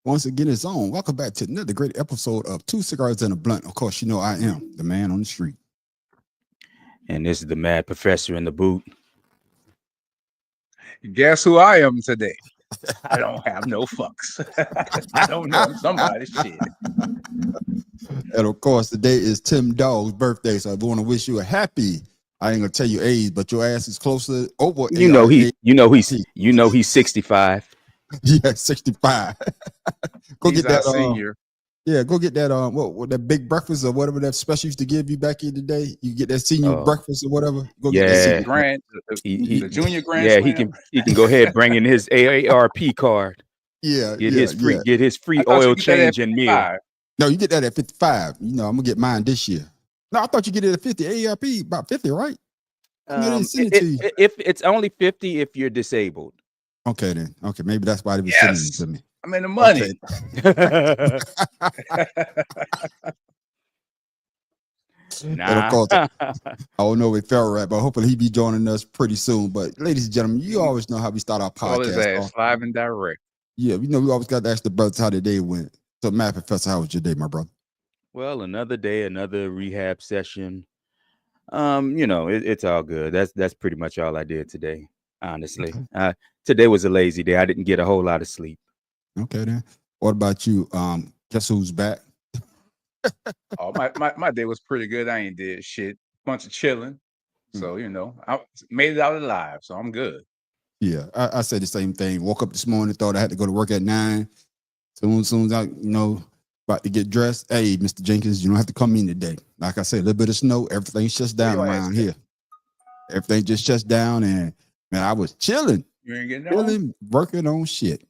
once again it's on. Welcome back to another great episode of Two Cigars and a Blunt. Of course, you know I am the man on the street. And this is the mad professor in the boot. Guess who I am today? I don't have no fucks. I don't know somebody's shit. And of course, today is Tim Dog's birthday, so I want to wish you a happy. I ain't gonna tell you age, but your ass is closer over. He's 65. Yeah, 65. Go He's get that senior. Yeah, go get that what that big breakfast or whatever that special used to give you back in the day. You get that senior breakfast or whatever. Go get that grand, the junior grand. Yeah, slam. he can go ahead and bring in his AARP card. Yeah, get his free oil change and meal. No, you get that at 55. You know, I'm gonna get mine this year. No, I thought you get it at 50. AARP about 50, right? If it's only 50 if you're disabled. Okay, then. Okay, maybe that's why they were sending it to me. I'm in the money. Okay. And of course, I don't know if fell right, but hopefully he be joining us pretty soon. But ladies and gentlemen, you always know how we start our podcast. All his ass live and direct. Yeah, you know we always got to ask the brothers how their day went. So, Matt Professor, how was your day, my brother? Well, another day, another rehab session. You know, it's all good. That's pretty much all I did today. Honestly, today was a lazy day. I didn't get a whole lot of sleep. Okay, then. What about you? Guess who's back? Oh, my day was pretty good. I ain't did shit. Bunch of chilling. So, you know, I made it out alive. So I'm good. Yeah, I said the same thing. Woke up this morning, thought I had to go to work at 9. Soon as I, about to get dressed. Hey, Mr. Jenkins, you don't have to come in today. Like I said, a little bit of snow, everything shuts down around here. Everything just shuts down, and man, I was chilling. You ain't getting chilling, working on shit.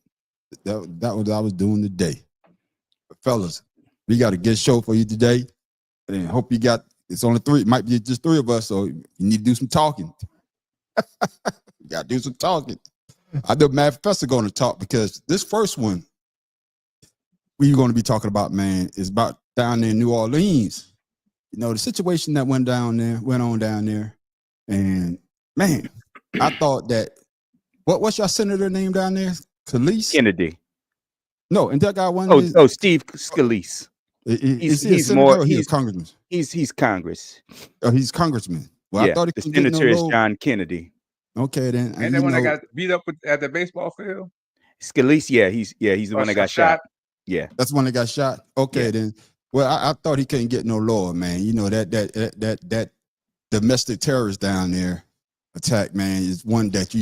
That was what I was doing today. But fellas, we got a good show for you today. And hope you got, it's only 3, it might be just 3 of us, so you need to do some talking. You got to do some talking. I know Matt Professor going to talk because this first one we're going to be talking about, man, is about down there in New Orleans. You know, the situation that went on down there. And man, I thought that, what's your senator name down there? Scalise? Kennedy. No, and that guy one. Steve Scalise. He's more. He's congressman. He's Congress. Oh, he's congressman. Well, yeah, I thought the senator is John Kennedy. Okay, then. And then when I got beat up at the baseball field. Scalise, he's the one that got shot. Yeah, that's the one that got shot. Okay, then. Well, I thought he couldn't get no lower, man. You know that domestic terrorist down there attack, man, is one that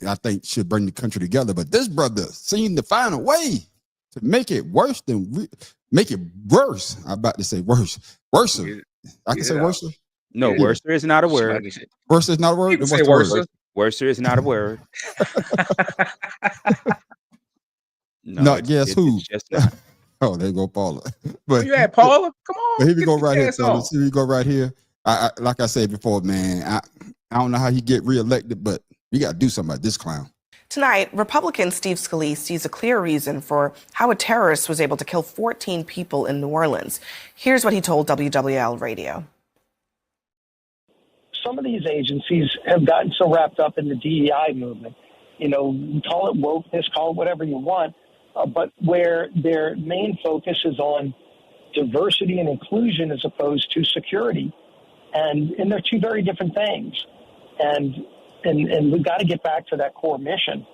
I think should bring the country together. But this brother seemed to find a way to make it worse make it worse. I'm about to say worse. Worser. I can say worser. No, worser is not a word. Worser is not a word. You say worser. Worser is not a word. No, guess who? It's just not. Oh, there go Paula. But you had Paula? Come on. But here we go right here. So let's see, we go right here. I like I said before, man, I don't know how he get reelected, but we got to do something about this clown. Tonight, Republican Steve Scalise sees a clear reason for how a terrorist was able to kill 14 people in New Orleans. Here's what he told WWL Radio. Some of these agencies have gotten so wrapped up in the DEI movement. Call it wokeness, call it whatever you want, but where their main focus is on diversity and inclusion as opposed to security. And they're two very different things. And we've got to get back to that core mission.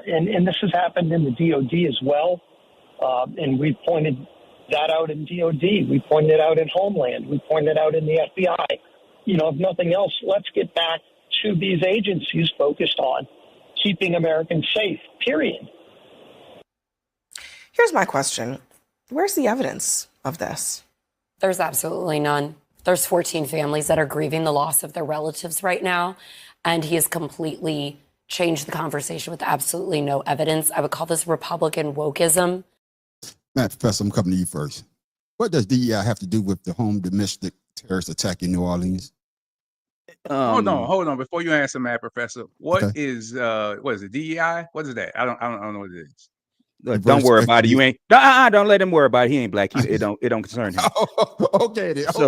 And this has happened in the DOD as well. And we pointed that out in DOD. We pointed it out in Homeland. We pointed it out in the FBI. If nothing else, let's get back to these agencies focused on keeping Americans safe, period. Here's my question. Where's the evidence of this? There's absolutely none. There's 14 families that are grieving the loss of their relatives right now, and he has completely changed the conversation with absolutely no evidence. I would call this Republican wokeism. Matt Professor, I'm coming to you first. What does DEI have to do with the home domestic terrorist attack in New Orleans? Hold on. Before you answer, Matt Professor, what is it? DEI? What is that? I don't know what it is. Don't worry about it. You ain't. Don't let him worry about it. He ain't black. It don't concern him. Okay, then. But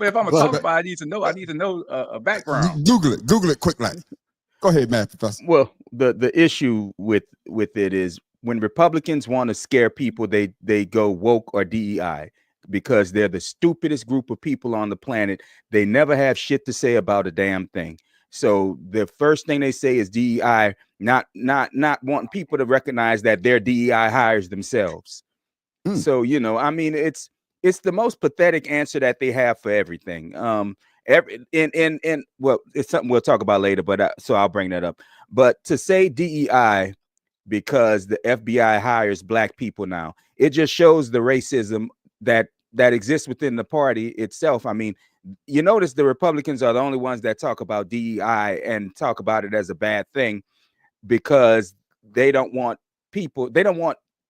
if I'm gonna talk about it, I need to know a background. Google it quick, like. Go ahead, man, Professor. Well, the issue with it is when Republicans want to scare people, they go woke or DEI because they're the stupidest group of people on the planet. They never have shit to say about a damn thing. So the first thing they say is DEI, not wanting people to recognize that they're DEI hires themselves. So, you know, I mean, it's the most pathetic answer that they have for everything. Well, it's something we'll talk about later, but so I'll bring that up. But to say DEI because the FBI hires black people now, it just shows the racism that exists within the party itself. I mean, you notice the Republicans are the only ones that talk about DEI and talk about it as a bad thing because they don't want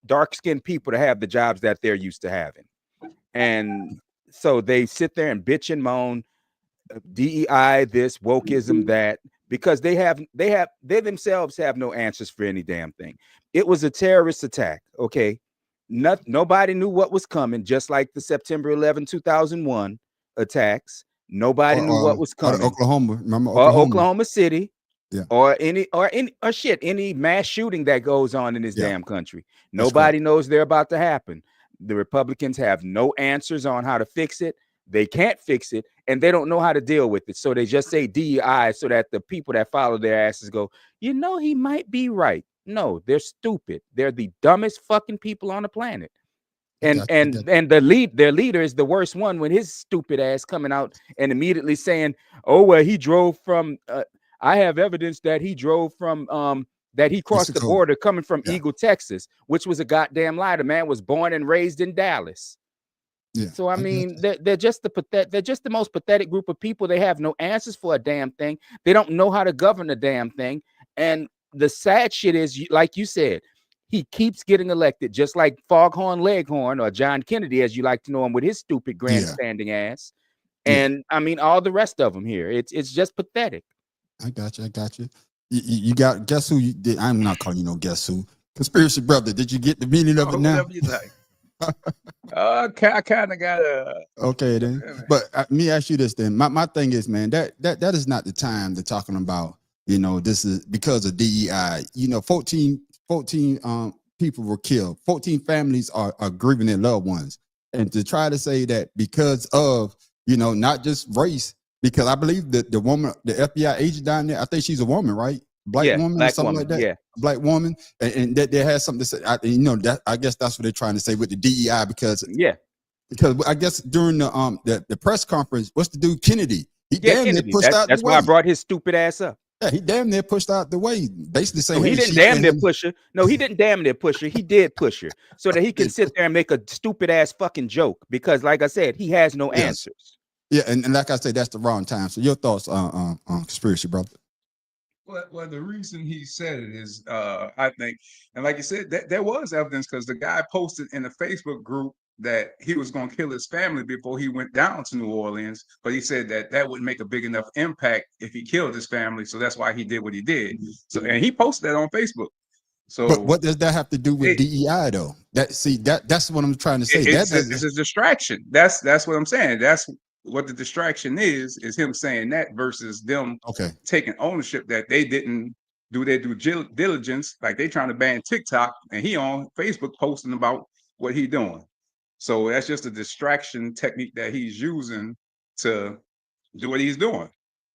dark-skinned people to have the jobs that they're used to having. And so they sit there and bitch and moan, DEI this, wokeism that, because they themselves have no answers for any damn thing. It was a terrorist attack, okay? Nobody knew what was coming, just like the September 11, 2001 attacks. Nobody knew what was coming. Oklahoma, remember Oklahoma City. Yeah. Or any mass shooting that goes on in this damn country. Nobody knows they're about to happen. The Republicans have no answers on how to fix it. They can't fix it, and they don't know how to deal with it. So they just say DEI so that the people that follow their asses go, you know, he might be right. No, they're stupid. They're the dumbest fucking people on the planet. And their leader is the worst one when his stupid ass coming out and immediately saying, oh, well, he drove from I have evidence that he drove from that he crossed the border coming from Eagle, Texas, which was a goddamn lie. The man was born and raised in Dallas. Yeah. So I mean, they're just the most pathetic group of people. They have no answers for a damn thing. They don't know how to govern a damn thing. And the sad shit is, like you said, he keeps getting elected, just like Foghorn Leghorn or John Kennedy, as you like to know him, with his stupid grandstanding ass. And I mean, all the rest of them here. It's just pathetic. I got you. You got, guess who you did? I'm not calling you no guess who. Conspiracy brother. Did you get the meaning of it now? I kind of got a. Okay then. But let me ask you this then. My thing is, man, that is not the time to talking about, you know, this is because of DEI. You know, 14 people were killed. 14 families are grieving their loved ones. And to try to say that because of, you know, not just race, because I believe that the woman, the FBI agent down there, I think she's a woman, right? Black woman or something like that. Yeah. Black woman. And that there has something to say. You know, that I guess that's what they're trying to say with the DEI because I guess during the press conference, what's the dude Kennedy? He damn near pushed out the way. That's why I brought his stupid ass up. Yeah, he damn near pushed out the way, basically saying he didn't damn near push her. No, he didn't damn near push her. He did push her so that he can sit there and make a stupid ass fucking joke because, like I said, he has no answers. Yeah, and like I said, that's the wrong time. So your thoughts on conspiracy, brother? Well, the reason he said it is, I think, and like you said, there was evidence because the guy posted in a Facebook group that he was going to kill his family before he went down to New Orleans. But he said that wouldn't make a big enough impact if he killed his family. So that's why he did what he did. So, and he posted that on Facebook. So, but what does that have to do with DEI though? That's what I'm trying to say. It's a distraction. That's what I'm saying. That's what the distraction is him saying that versus them taking ownership that they didn't do their due diligence. Like they trying to ban TikTok and he on Facebook posting about what he doing. So that's just a distraction technique that he's using to do what he's doing.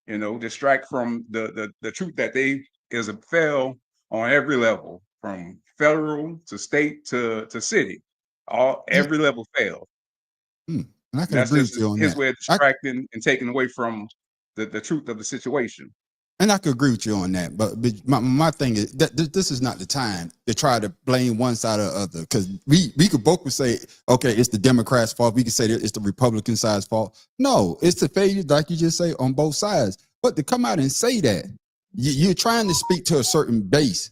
You know, distract from the truth that they is a fail on every level, from federal to state to city. Every level failed. And I can agree with you on his way of distracting and taking away from the truth of the situation. And I could agree with you on that, but my thing is that this is not the time to try to blame one side or the other, because we could both say, okay, it's the Democrats' fault. We could say that it's the Republican side's fault. No, it's the failure, like you just say, on both sides. But to come out and say that, you're trying to speak to a certain base,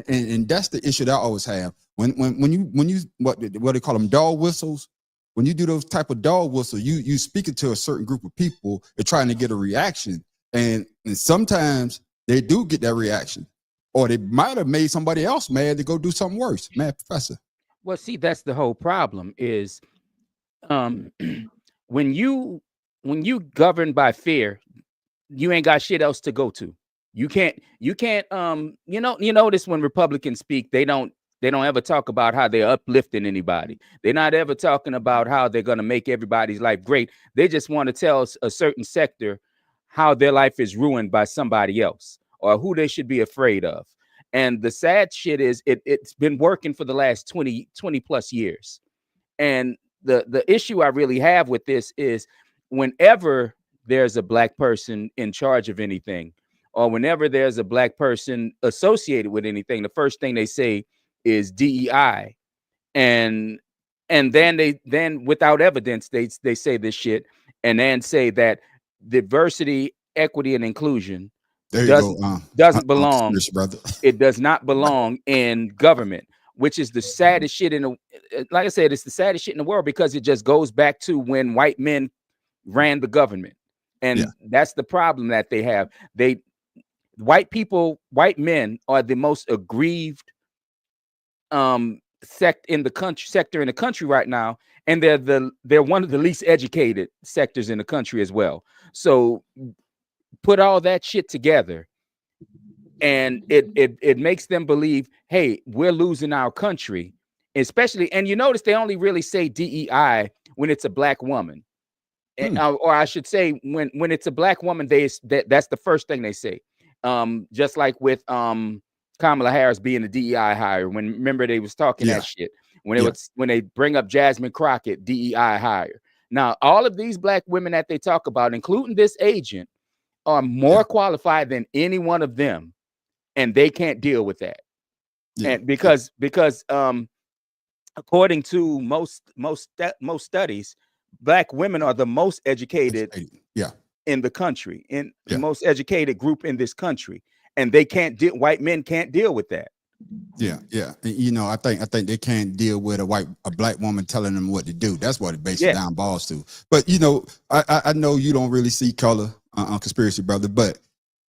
and that's the issue that I always have. When you what they call them, dog whistles. When you do those type of dog whistles, you speaking to a certain group of people and trying to get a reaction. And sometimes they do get that reaction, or they might have made somebody else mad to go do something worse. Mad Professor. Well, see, that's the whole problem is when you govern by fear, you ain't got shit else to go to. You can't you notice when Republicans speak, they don't ever talk about how they're uplifting anybody. They're not ever talking about how they're going to make everybody's life great. They just want to tell a certain sector how their life is ruined by somebody else or who they should be afraid of. And the sad shit is it's been working for the last 20 plus years. And the issue I really have with this is whenever there's a black person in charge of anything, or whenever there's a black person associated with anything, the first thing they say is DEI. And then without evidence, they say this shit and then say that diversity, equity, and inclusion doesn't belong. Brother. It does not belong in government, which is the saddest shit like I said, it's the saddest shit in the world, because it just goes back to when white men ran the government. And that's the problem that they have. White men are the most aggrieved sector in the country right now, and they're one of the least educated sectors in the country as well. So put all that shit together, and it makes them believe, hey, we're losing our country, especially. And you notice they only really say DEI when it's a black woman. Or I should say, when it's a black woman, that's the first thing they say. Just like with Kamala Harris being the DEI hire. Remember they was talking that shit when they bring up Jasmine Crockett, DEI hire. Now all of these black women that they talk about, including this agent, are more qualified than any one of them, and they can't deal with that. And because according to most studies, black women are the most educated in the country, in the most educated group in this country, and they can't deal. White men can't deal with that. You know, I think they can't deal with a black woman telling them what to do. That's what it basically down balls to. But you know, I know you don't really see color on Conspiracy Brother, but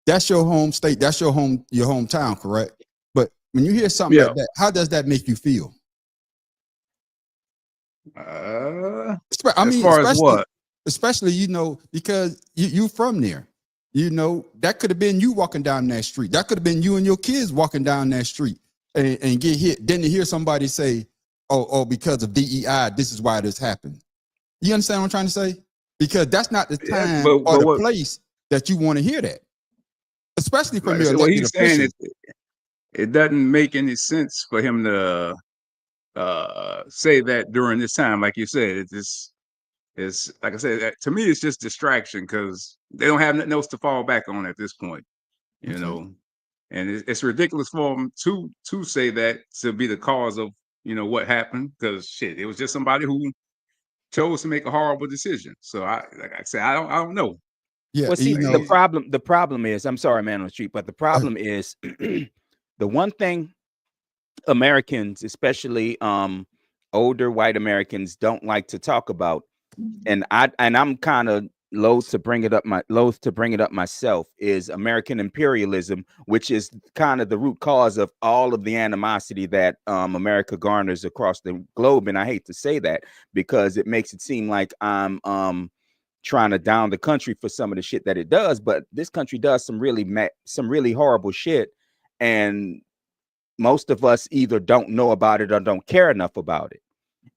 that's your home state. That's your hometown, correct? But when you hear something like that, how does that make you feel? I mean, as far as what? Especially, you know, because you from there. You know, that could have been you walking down that street. That could have been you and your kids walking down that street and get hit. Then to hear somebody say, oh, because of DEI, this is why this happened. You understand what I'm trying to say? Because that's not the time or the place that you want to hear that. Especially from your what he's saying is it doesn't make any sense for him to say that during this time. Like you said, it's like I said, to me, it's just distraction, because they don't have nothing else to fall back on at this point, you know. And it's ridiculous for them to say that, to be the cause of, you know, what happened, because shit, it was just somebody who chose to make a horrible decision. So like I said, I don't know. Yeah. Well, see, the problem is, I'm sorry, man on the street, but the problem is the one thing Americans, especially older white Americans, don't like to talk about, and I'm kind of loath to bring it up myself, is American imperialism, which is kind of the root cause of all of the animosity that America garners across the globe. And I hate to say that, because it makes it seem like I'm trying to down the country for some of the shit that it does, but this country does some really horrible shit, and most of us either don't know about it or don't care enough about it.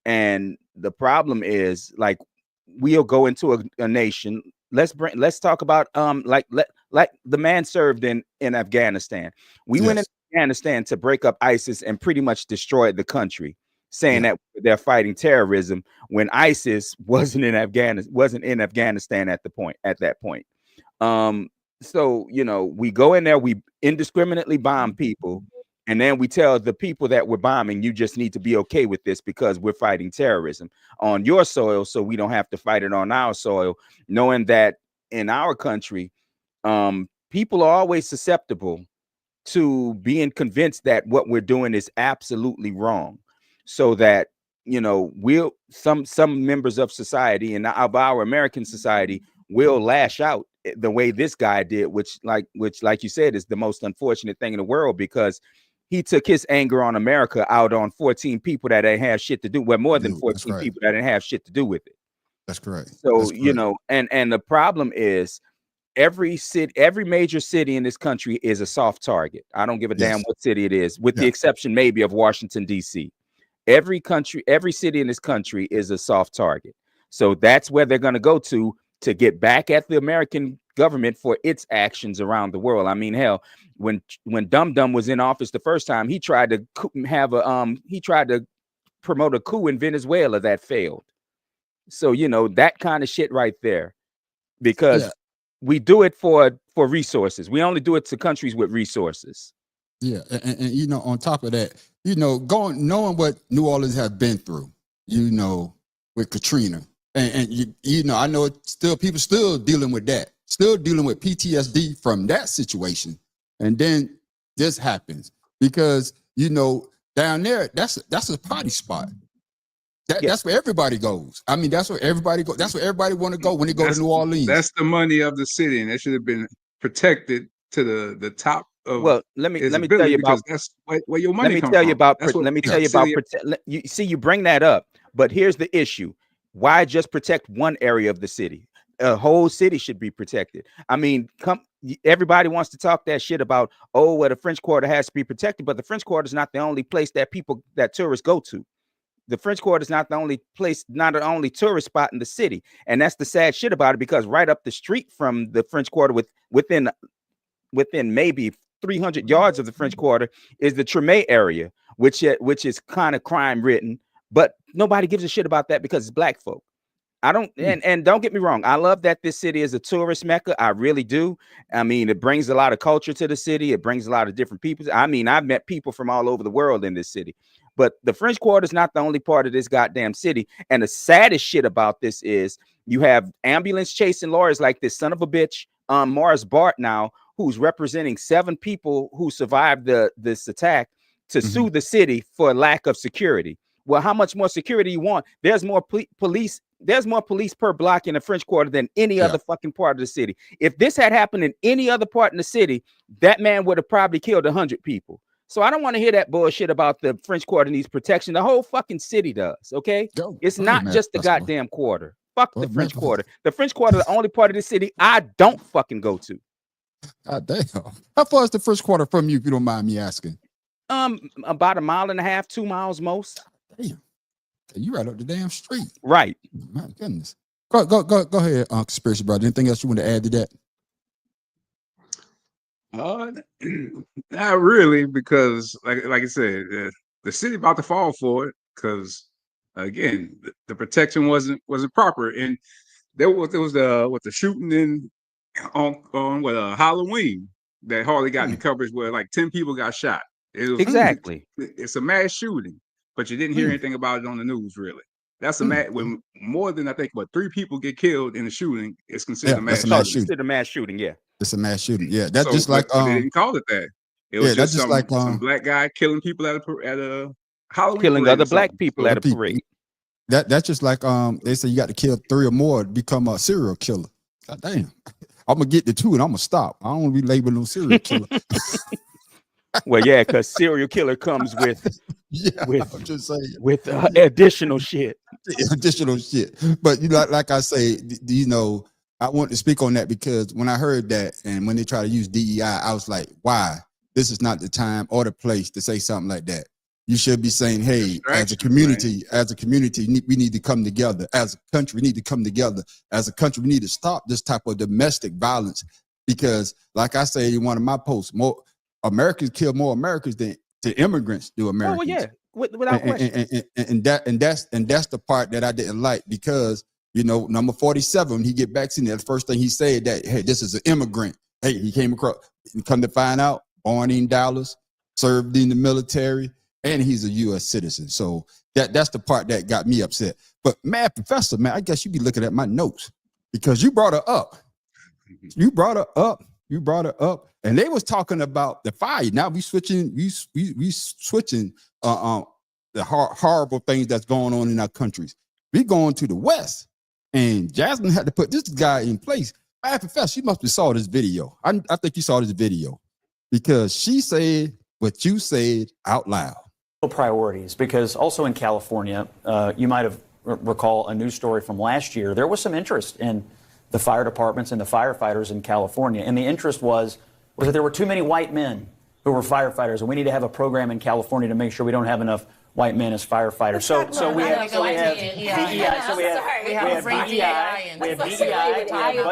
And the problem is, like, we'll go into a nation. Let's talk about like the man served in Afghanistan. We went into Afghanistan to break up ISIS and pretty much destroyed the country, saying that they're fighting terrorism, when ISIS wasn't in Afghanistan at that point. So, you know, we go in there, we indiscriminately bomb people, and then we tell the people that we're bombing, you just need to be okay with this because we're fighting terrorism on your soil, so we don't have to fight it on our soil, knowing that in our country, people are always susceptible to being convinced that what we're doing is absolutely wrong. So that, you know, some members of society, and of our American society, will lash out the way this guy did, which like you said, is the most unfortunate thing in the world, because he took his anger on America out on 14 people that didn't have shit to do. Well, more than 14 people that didn't have shit to do with it. That's correct. So, you know, and the problem is, every major city in this country is a soft target. I don't give a damn what city it is, with the exception maybe of Washington, D.C. Every city in this country is a soft target. So that's where they're going to go to get back at the American government for its actions around the world. I mean, hell, when Dum Dum was in office the first time, he tried to promote a coup in Venezuela that failed. So, that kind of shit right there, because we do it for resources. We only do it to countries with resources. Yeah. And on top of that, knowing what New Orleans have been through, with Katrina, and I know people still dealing with that, still dealing with PTSD from that situation. And then this happens because, down there, that's a party spot. That's where everybody goes. I mean, that's where everybody goes. That's where everybody want to go when they go to New Orleans. That's the money of the city, and that should have been protected to the top of. Well, let me tell you about that's where your money comes from. Let me tell you about. You see, you bring that up, but here's the issue: why just protect one area of the city? A whole city should be protected. I mean, everybody wants to talk that shit about, the French Quarter has to be protected, but the French Quarter is not the only place that tourists go to. The French Quarter is not the only place, not the only tourist spot in the city. And that's the sad shit about it, because right up the street from the French Quarter, within maybe 300 yards of the French Quarter, is the Treme area, which is kind of crime ridden, but nobody gives a shit about that because it's black folk. And don't get me wrong, I love that this city is a tourist mecca. I really do. I mean, it brings a lot of culture to the city. It brings a lot of different people. I mean, I've met people from all over the world in this city. But the French Quarter is not the only part of this goddamn city. And the saddest shit about this is you have ambulance chasing lawyers like this son of a bitch, Morris Bart now, who's representing 7 people who survived this attack to sue the city for lack of security. Well, how much more security you want? There's more police. There's more police per block in the French Quarter than any other fucking part of the city. If this had happened in any other part in the city, that man would have probably killed 100 people. So I don't want to hear that bullshit about the French Quarter needs protection. The whole fucking city does, okay? It's not just the goddamn quarter. Fuck the French Quarter. The French Quarter is the only part of the city I don't fucking go to. God damn. How far is the French Quarter from you, if you don't mind me asking? About 1.5 miles, 2 miles most. Damn. You right up the damn street. Right. My goodness. Go ahead, Conspiracy Brother. Anything else you want to add to that? Not really, because like I said, the city about to fall for it, because again, the protection wasn't proper, and there was the shooting on Halloween that hardly got any coverage, where like 10 people got shot. Exactly. It's a mass shooting, but you didn't hear anything about it on the news, really. That's when more than, I think, 3 people get killed in a shooting, it's considered a mass shooting. Considered a mass shooting, yeah. It's a mass shooting, yeah. That's just like they didn't call it that. It was just some black guy killing people at a Halloween killing parade other black people at a parade. That's just like they say you got to kill 3 or more to become a serial killer. God damn. I'm gonna get the 2 and I'm gonna stop. I don't want to be labeled no serial killer. Well, yeah, because serial killer comes with I'm just saying, with additional shit. Additional shit. But like I say, I want to speak on that because when I heard that and when they try to use DEI, I was like, why? This is not the time or the place to say something like that. You should be saying, hey, as a community, we need to come together. As a country, we need to come together. As a country, we need to stop this type of domestic violence because, like I say in one of my posts, more Americans kill more Americans than immigrants do Americans. Oh, yeah, without question. And that's the part that I didn't like because, number 47, when he get vaccinated, the first thing he said that, hey, this is an immigrant. Hey, he came across, and come to find out, born in Dallas, served in the military, and he's a U.S. citizen. So that's the part that got me upset. But Mad Professor, man, I guess you be looking at my notes because you brought her up. You brought her up, and they was talking about the fire. Now we switching the horrible things that's going on in our countries. We going to the West, and Jasmine had to put this guy in place. Mad Professor, you must have saw this video. I think you saw this video because she said what you said out loud. Priorities, because also in California, you might have recall a news story from last year. There was some interest in the fire departments and the firefighters in California. And the interest was that there were too many white men who were firefighters, and we need to have a program in California to make sure we don't have enough white men as firefighters. So we have DEI, we have budget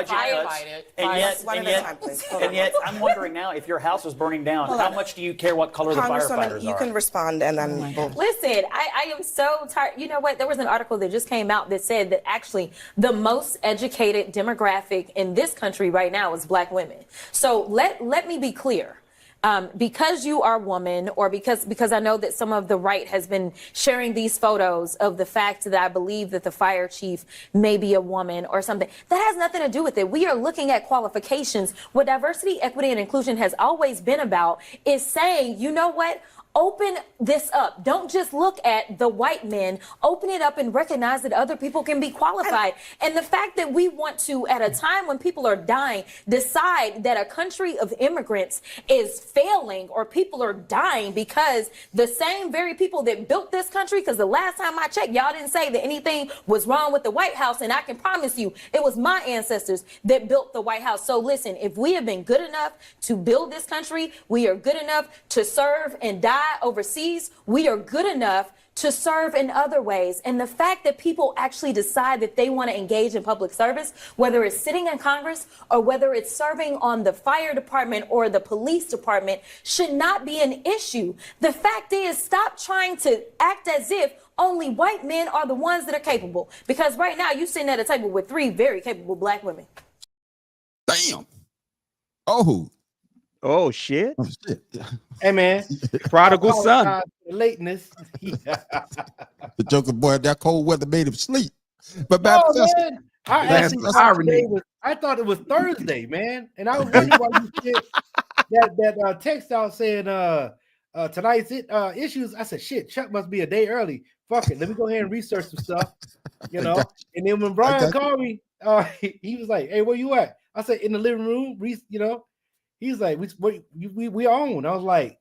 cuts, and yet I'm wondering now, if your house is burning down, how much do you care what color the firefighters you are? can respond, and then we'll... Listen, I am so tired. You know what? There was an article that just came out that said that actually the most educated demographic in this country right now is black women. So let me be clear. Because you are a woman, or because I know that some of the right has been sharing these photos of the fact that I believe that the fire chief may be a woman or something, that has nothing to do with it. We are looking at qualifications. What diversity, equity, and inclusion has always been about is saying, you know what? Open this up. Don't just look at the white men. Open it up and recognize that other people can be qualified. And the fact that we want to, at a time when people are dying, decide that a country of immigrants is failing, or people are dying because the same very people that built this country, because the last time I checked, y'all didn't say that anything was wrong with the White House. And I can promise you, it was my ancestors that built the White House. So listen, if we have been good enough to build this country, we are good enough to serve and die overseas, we are good enough to serve in other ways. And the fact that people actually decide that they want to engage in public service, whether it's sitting in Congress or whether it's serving on the fire department or the police department, should not be an issue. The fact is, stop trying to act as if only white men are the ones that are capable. Because right now, you're sitting at a table with 3 very capable black women. Damn. Oh shit. Oh, shit. Hey man, Prodigal son. The lateness. The Joker boy, that cold weather made him sleep. But No, Baptist, man. I That's actually irony. I thought it was Thursday, man, and I was wondering why you said that text out saying tonight's issues. I said, shit, Chuck must be a day early. Fuck it, let me go ahead and research some stuff, you know. And then when Brian called me, he was like, "Hey, where you at?" I said, "In the living room." You know, he's like, "We on." I was like,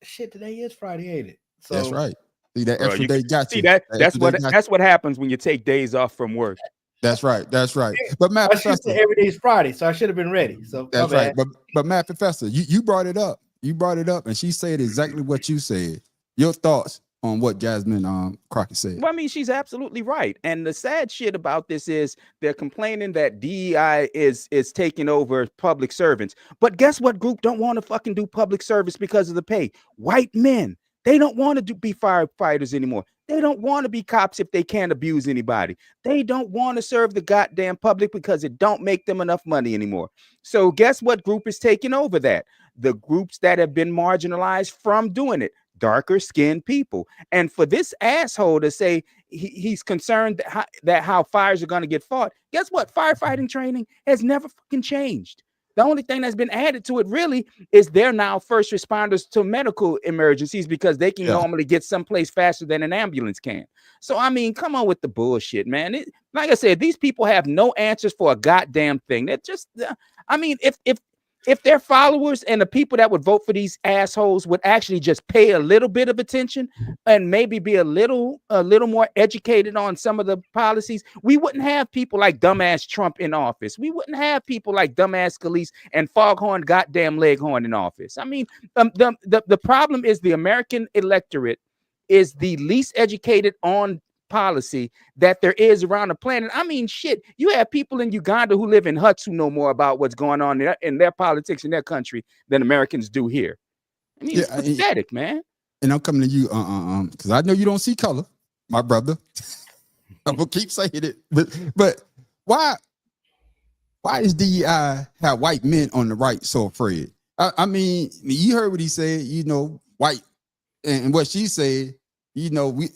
"Shit, today is Friday, ain't it?" So that's right. See, that Bro, extra you day can- got see you. that That that's extra day what got that's what happens when you take days off from work. That's right. That's right. But Matt I should Professor, say every day's Friday, so I should have been ready. So that's my right. bad. But Matt Professor, you brought it up. You brought it up, and she said exactly what you said. Your thoughts on what Jasmine Crockett said? Well, I mean, she's absolutely right. And the sad shit about this is they're complaining that DEI is taking over public servants. But guess what group don't want to fucking do public service because of the pay? White men. They don't want to be firefighters anymore. They don't want to be cops if they can't abuse anybody. They don't want to serve the goddamn public because it don't make them enough money anymore. So guess what group is taking over that? The groups that have been marginalized from doing it. Darker skinned people. And for this asshole to say he's concerned that how fires are going to get fought, guess what? Firefighting training has never fucking changed. The only thing that's been added to it really is they're now first responders to medical emergencies because they can normally get someplace faster than an ambulance can. So, I mean, come on with the bullshit, man. Like I said, these people have no answers for a goddamn thing. They're just, I mean, if their followers and the people that would vote for these assholes would actually just pay a little bit of attention and maybe be a little more educated on some of the policies, we wouldn't have people like dumbass Trump in office. We wouldn't have people like dumbass Scalise and Foghorn goddamn Leghorn in office. I mean, the problem is the American electorate is the least educated on policy that there is around the planet. I mean, shit, you have people in Uganda who live in huts who know more about what's going on in their politics in their country than Americans do here. I mean, it's pathetic, man. And I'm coming to you, because I know you don't see color, my brother. I'm gonna keep saying it, but why does DEI have white men on the right so afraid? I mean, you heard what he said. You know, white, and what she said. You know, we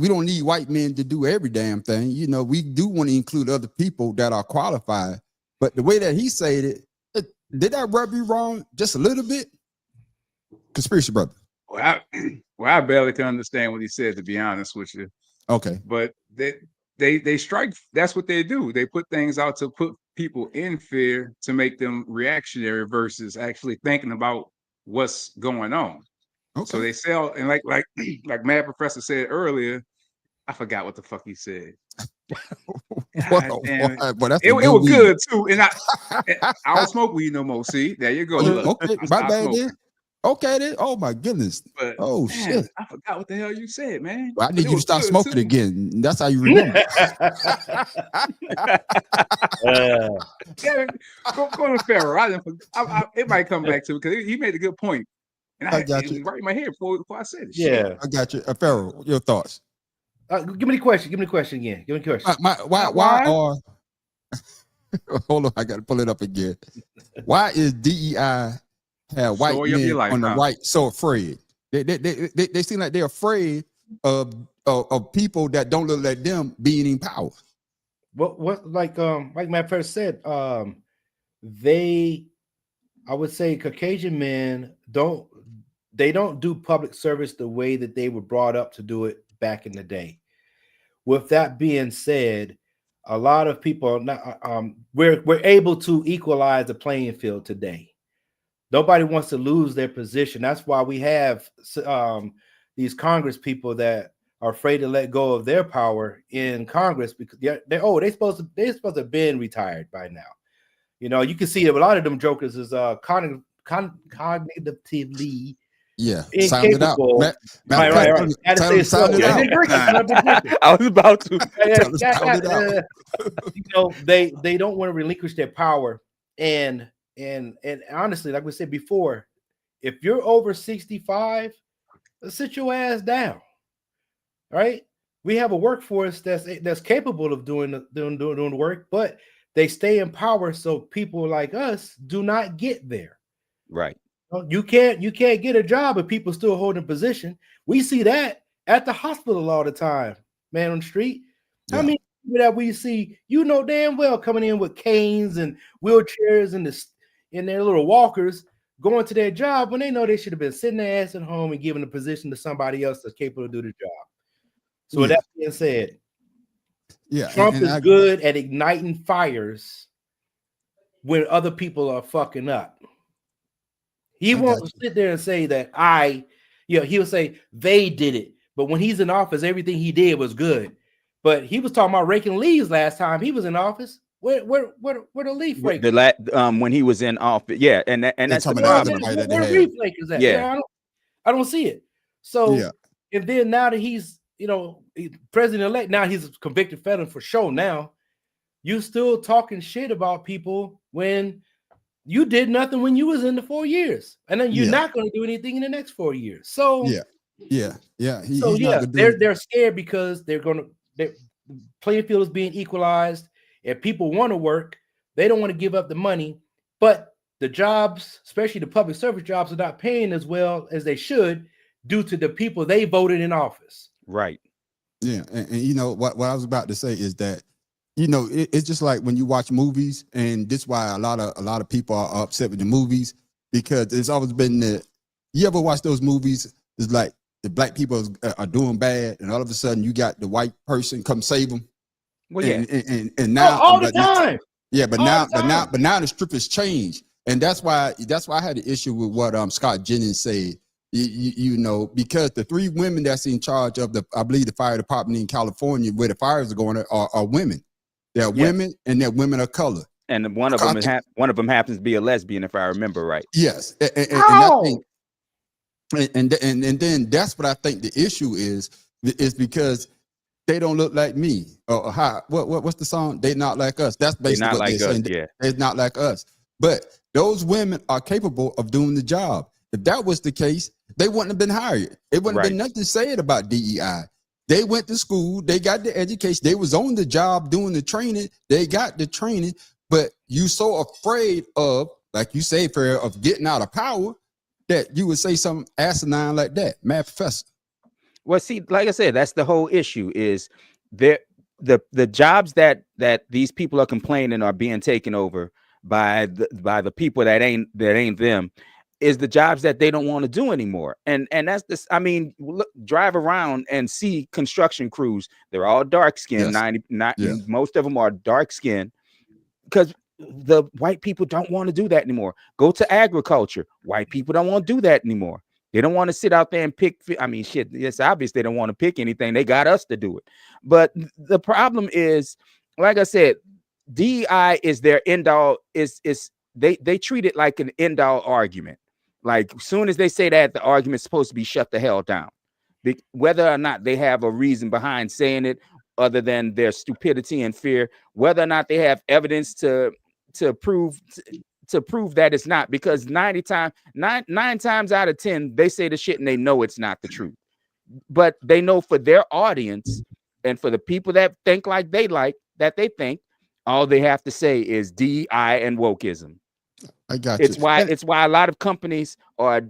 don't need white men to do every damn thing. You know, we do want to include other people that are qualified. But the way that he said it, did that rub you wrong just a little bit? Conspiracy brother. Well, I barely can understand what he said, to be honest with you. Okay. But they strike. That's what they do. They put things out to put people in fear to make them reactionary versus actually thinking about what's going on. Okay. So they sell, and like Mad Professor said earlier, I forgot what the fuck he said. God damn it. But that's It a good was weed. good too. And I don't smoke weed no more. See, there you go. Oh, you, Look, okay, I my stopped bad smoking. then. Okay then. Oh my goodness. But Oh man, shit. I forgot what the hell you said, man. Well, I But need it you to was stop good, smoking too. again. That's how you remember. Yeah, go to Pharaoh. It might come back to me because he made a good point. And I it got was you. right in my head before I said it. Yeah. I got you. Pharaoh, your thoughts? Give me the question. Give me the question again. Give me the question. Why are hold on, I gotta pull it up again. Why is DEI have white Story of your men life, on the huh? right so afraid? They seem like they're afraid of people that don't look like them being in power. What like Matt first said, I would say Caucasian men don't do public service the way that they were brought up to do it back in the day. With that being said, a lot of people are not, we're able to equalize the playing field today. Nobody wants to lose their position. That's why we have these Congress people that are afraid to let go of their power in Congress because they're supposed to have been retired by now. You know, you can see that a lot of them jokers is cognitively sound it out. incapable. Right. Gotta say it sound slow. it out. I was about to. Sound it out. You know, they don't want to relinquish their power. And honestly, like we said before, if you're over 65, sit your ass down. Right? We have a workforce that's capable of doing the work, but they stay in power so people like us do not get there. Right. You can't get a job if people still holding a position. We see that at the hospital all the time, man, on the street. How many people that we see, you know damn well, coming in with canes and wheelchairs and in their little walkers going to their job when they know they should have been sitting their ass at home and giving the position to somebody else that's capable to do the job. So with that being said, Trump is good at igniting fires when other people are fucking up. He won't sit there and say that he'll say they did it. But when he's in office, everything he did was good. But he was talking about raking leaves last time he was in office. Where the leaf rakers? When he was in office, yeah, and that's the problem. Where the leaf rakers at? Yeah, I don't see it. So and then now that he's president-elect, now he's a convicted felon for sure. Now you still talking shit about people when you did nothing when you was in the 4 years, and then you're not going to do anything in the next 4 years. So they're scared because the playing field is being equalized. If people want to work, they don't want to give up the money, but the jobs, especially the public service jobs, are not paying as well as they should due to the people they voted in office. Right. Yeah, and you know what I was about to say is that it's just like when you watch movies, and this is why a lot of people are upset with the movies, because it's always been you ever watch those movies? It's like the black people are doing bad, and all of a sudden you got the white person come save them. Well, yeah, and now all the time. Yeah, but now the strip has changed, and that's why I had an issue with what Scott Jennings said. Because the three women that's in charge of I believe the fire department in California, where the fires are going, are women. They're women, and they're women of color. And one of them happens to be a lesbian, if I remember right. Yes, and then that's what I think the issue is because they don't look like me. Or what's the song? They not like us. That's basically what they're saying. Yeah, they're not like us. But those women are capable of doing the job. If that was the case, they wouldn't have been hired. It wouldn't have been nothing said about DEI. They went to school, they got the education, they was on the job doing the training, they got the training, but you so afraid of, like you say, of getting out of power that you would say something asinine like that. Mad Professor. Well, see, like I said, that's the whole issue is the jobs that these people are complaining are being taken over by the people that ain't them. Is the jobs that they don't want to do anymore. And that's this. I mean, look, drive around and see construction crews. They're all dark skinned. Most of them are dark skinned because the white people don't want to do that anymore. Go to agriculture. White people don't want to do that anymore. They don't want to sit out there and pick. I mean, shit, it's obvious they don't want to pick anything. They got us to do it. But the problem is like I said, DEI is their end all. They treat it like an end all argument. Like as soon as they say that, the argument's supposed to be shut the hell down. Whether or not they have a reason behind saying it, other than their stupidity and fear, whether or not they have evidence to prove that it's not, because 9 times out of 10 they say the shit and they know it's not the truth. But they know for their audience and for the people that think like they think, all they have to say is DEI and wokeism. I got It's you. why a lot of companies are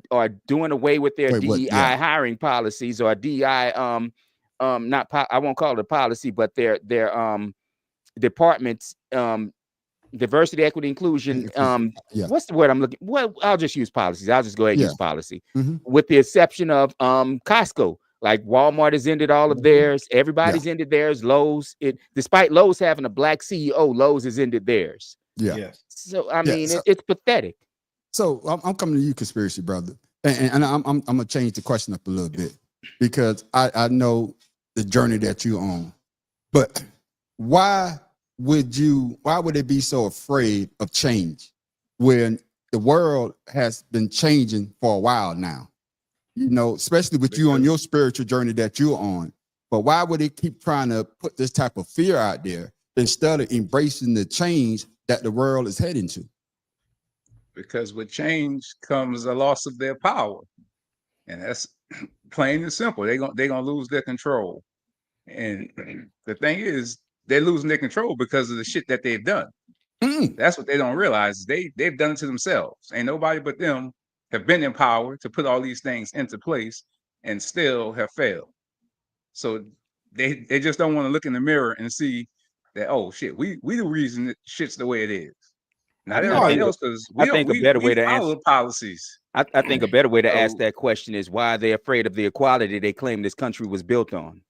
doing away with their DEI hiring policies, or DEI I won't call it a policy, but their departments, diversity, equity, inclusion. What's the word I'm looking? Well, I'll just use policies. I'll just go ahead and use policy, with the exception of Costco. Like Walmart has ended all of theirs. Everybody's ended theirs. Lowe's, despite Lowe's having a black CEO, Lowe's has ended theirs. Yeah. So I mean, it's pathetic. So I'm coming to you, conspiracy brother, and I'm gonna change the question up a little bit, because I know the journey that you're on, but why would they be so afraid of change when the world has been changing for a while now? You know, especially with you on your spiritual journey that you're on. But why would they keep trying to put this type of fear out there instead of embracing the change that the world is heading to? Because with change comes a loss of their power, and that's plain and simple. They're gonna lose their control, and the thing is, they're losing their control because of the shit that they've done. That's what they don't realize. They've done it to themselves. Ain't nobody but them have been in power to put all these things into place and still have failed. So they just don't want to look in the mirror and see that, oh shit, we the reason that shit's the way it is. Not everybody else, because I think a better way to follow answer policies. I think a better way to ask that question is, why are they afraid of the equality they claim this country was built on?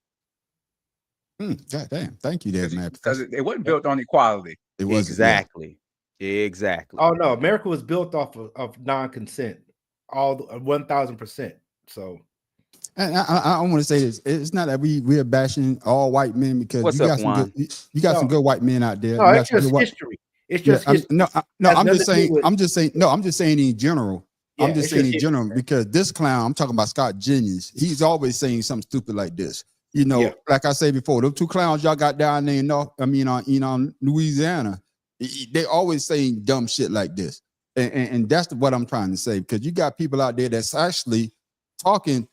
God damn. Thank you, there, man. Because it wasn't built on equality. It was Exactly. Oh no, America was built off of non-consent, all 1,000%. So, and I want to say this: it's not that we are bashing all white men, because you got some good white men out there. No, it's just history. It's just history. I'm just saying in general. I'm just saying in general, because this clown, I'm talking about Scott Jennings, he's always saying something stupid like this. You know, like I said before, those two clowns y'all got down there in Louisiana, they always saying dumb shit like this. And that's what I'm trying to say, because you got people out there that's actually talking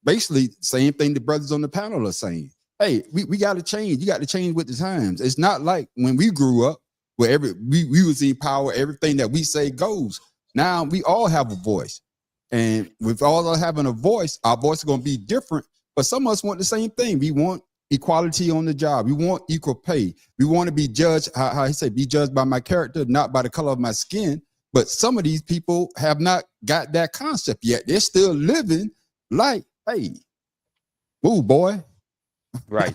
basically same thing the brothers on the panel are saying. Hey, we got to change. You got to change with the times. It's not like when we grew up where we was in power, everything that we say goes. Now we all have a voice. And with all having a voice, our voice is going to be different. But some of us want the same thing. We want equality on the job. We want equal pay. We want to be judged, how he say, be judged by my character, not by the color of my skin. But some of these people have not got that concept yet. They're still living like, hey, move, boy. Right.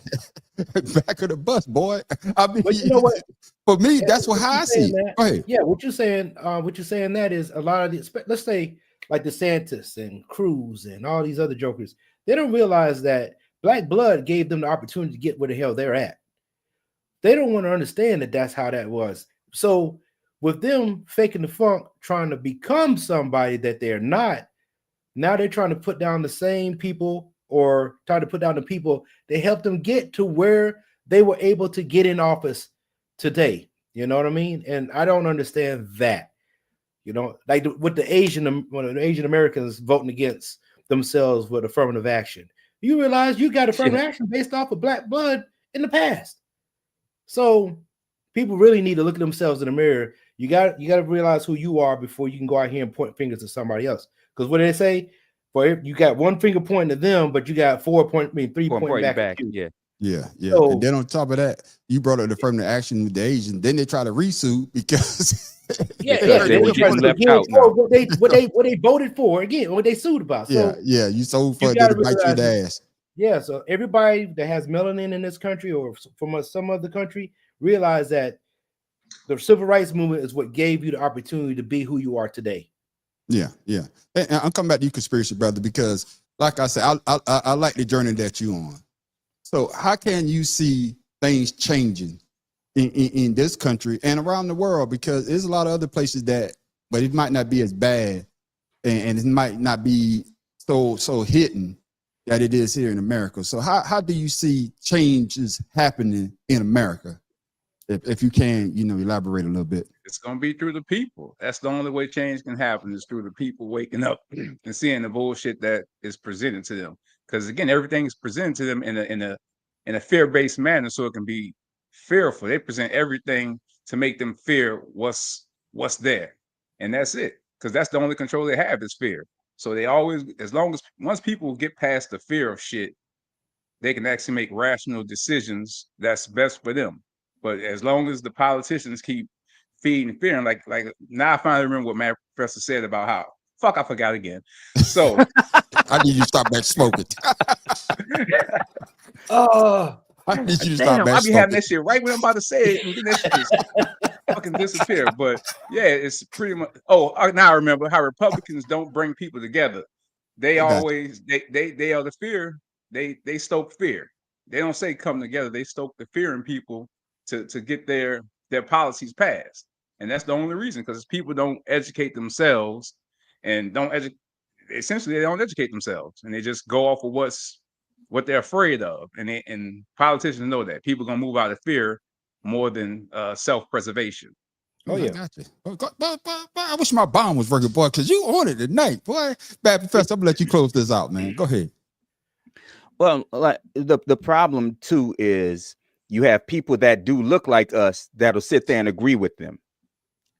Back of the bus, boy. I mean, but you know what? For me, that's how I see it. Go ahead. Yeah, what you're saying that is a lot of the, let's say like DeSantis and Cruz and all these other jokers, they don't realize that black blood gave them the opportunity to get where the hell they're at. They don't want to understand that that's how that was. So with them faking the funk, trying to become somebody that they're not, now they're trying to put down the same people, or try to put down the people that helped them get to where they were able to get in office today. You know what I mean? And I don't understand that. You know, like with the Asian Americans voting against themselves with affirmative action. You realize you got affirmative action based off of black blood in the past. So people really need to look at themselves in the mirror. You got to realize who you are before you can go out here and point fingers at somebody else. Because what do they say? For you got one finger pointing at them, but you got 3 pointing back at you. Yeah. So, and then on top of that, you brought up the affirmative action with the Asian. Then they try to resue because what they voted for again, what they sued about. So you sold for it to bite you in the ass. Yeah, so everybody that has melanin in this country or from some other country realize that the civil rights movement is what gave you the opportunity to be who you are today. Yeah. And I'm coming back to you, conspiracy brother, because like I said, I like the journey that you're on. So how can you see things changing in this country and around the world, because there's a lot of other places that, but it might not be as bad, and it might not be so hidden that it is here in America. So how do you see changes happening in America? If you can, elaborate a little bit. It's going to be through the people. That's the only way change can happen, is through the people waking up and seeing the bullshit that is presented to them. Because again, everything is presented to them in a fear-based manner, so it can be fearful. They present everything to make them fear what's there, and that's it. Because that's the only control they have is fear. So they always, once people get past the fear of shit, they can actually make rational decisions that's best for them. But as long as the politicians keep feeding fear, and like now I finally remember what Matt Professor said about how I forgot again. So I need you to stop back smoking. I need you to stop back I be smoking. having that shit right when I'm about to say it, and then that shit just fucking disappear. But yeah, it's pretty much. Oh, now I remember how Republicans don't bring people together. They always they are the fear. They stoke fear. They don't say come together. They stoke the fear in people to get their policies passed. And that's the only reason, because people don't educate themselves and essentially they don't educate themselves, and they just go off of what they're afraid of. And politicians know that people are gonna move out of fear more than self-preservation. Oh yeah, I got you. But I wish my bomb was working, boy, because you on it tonight, boy. Bad Professor, I'm gonna let you close this out, man. Go ahead. Well, like the problem too is you have people that do look like us that'll sit there and agree with them,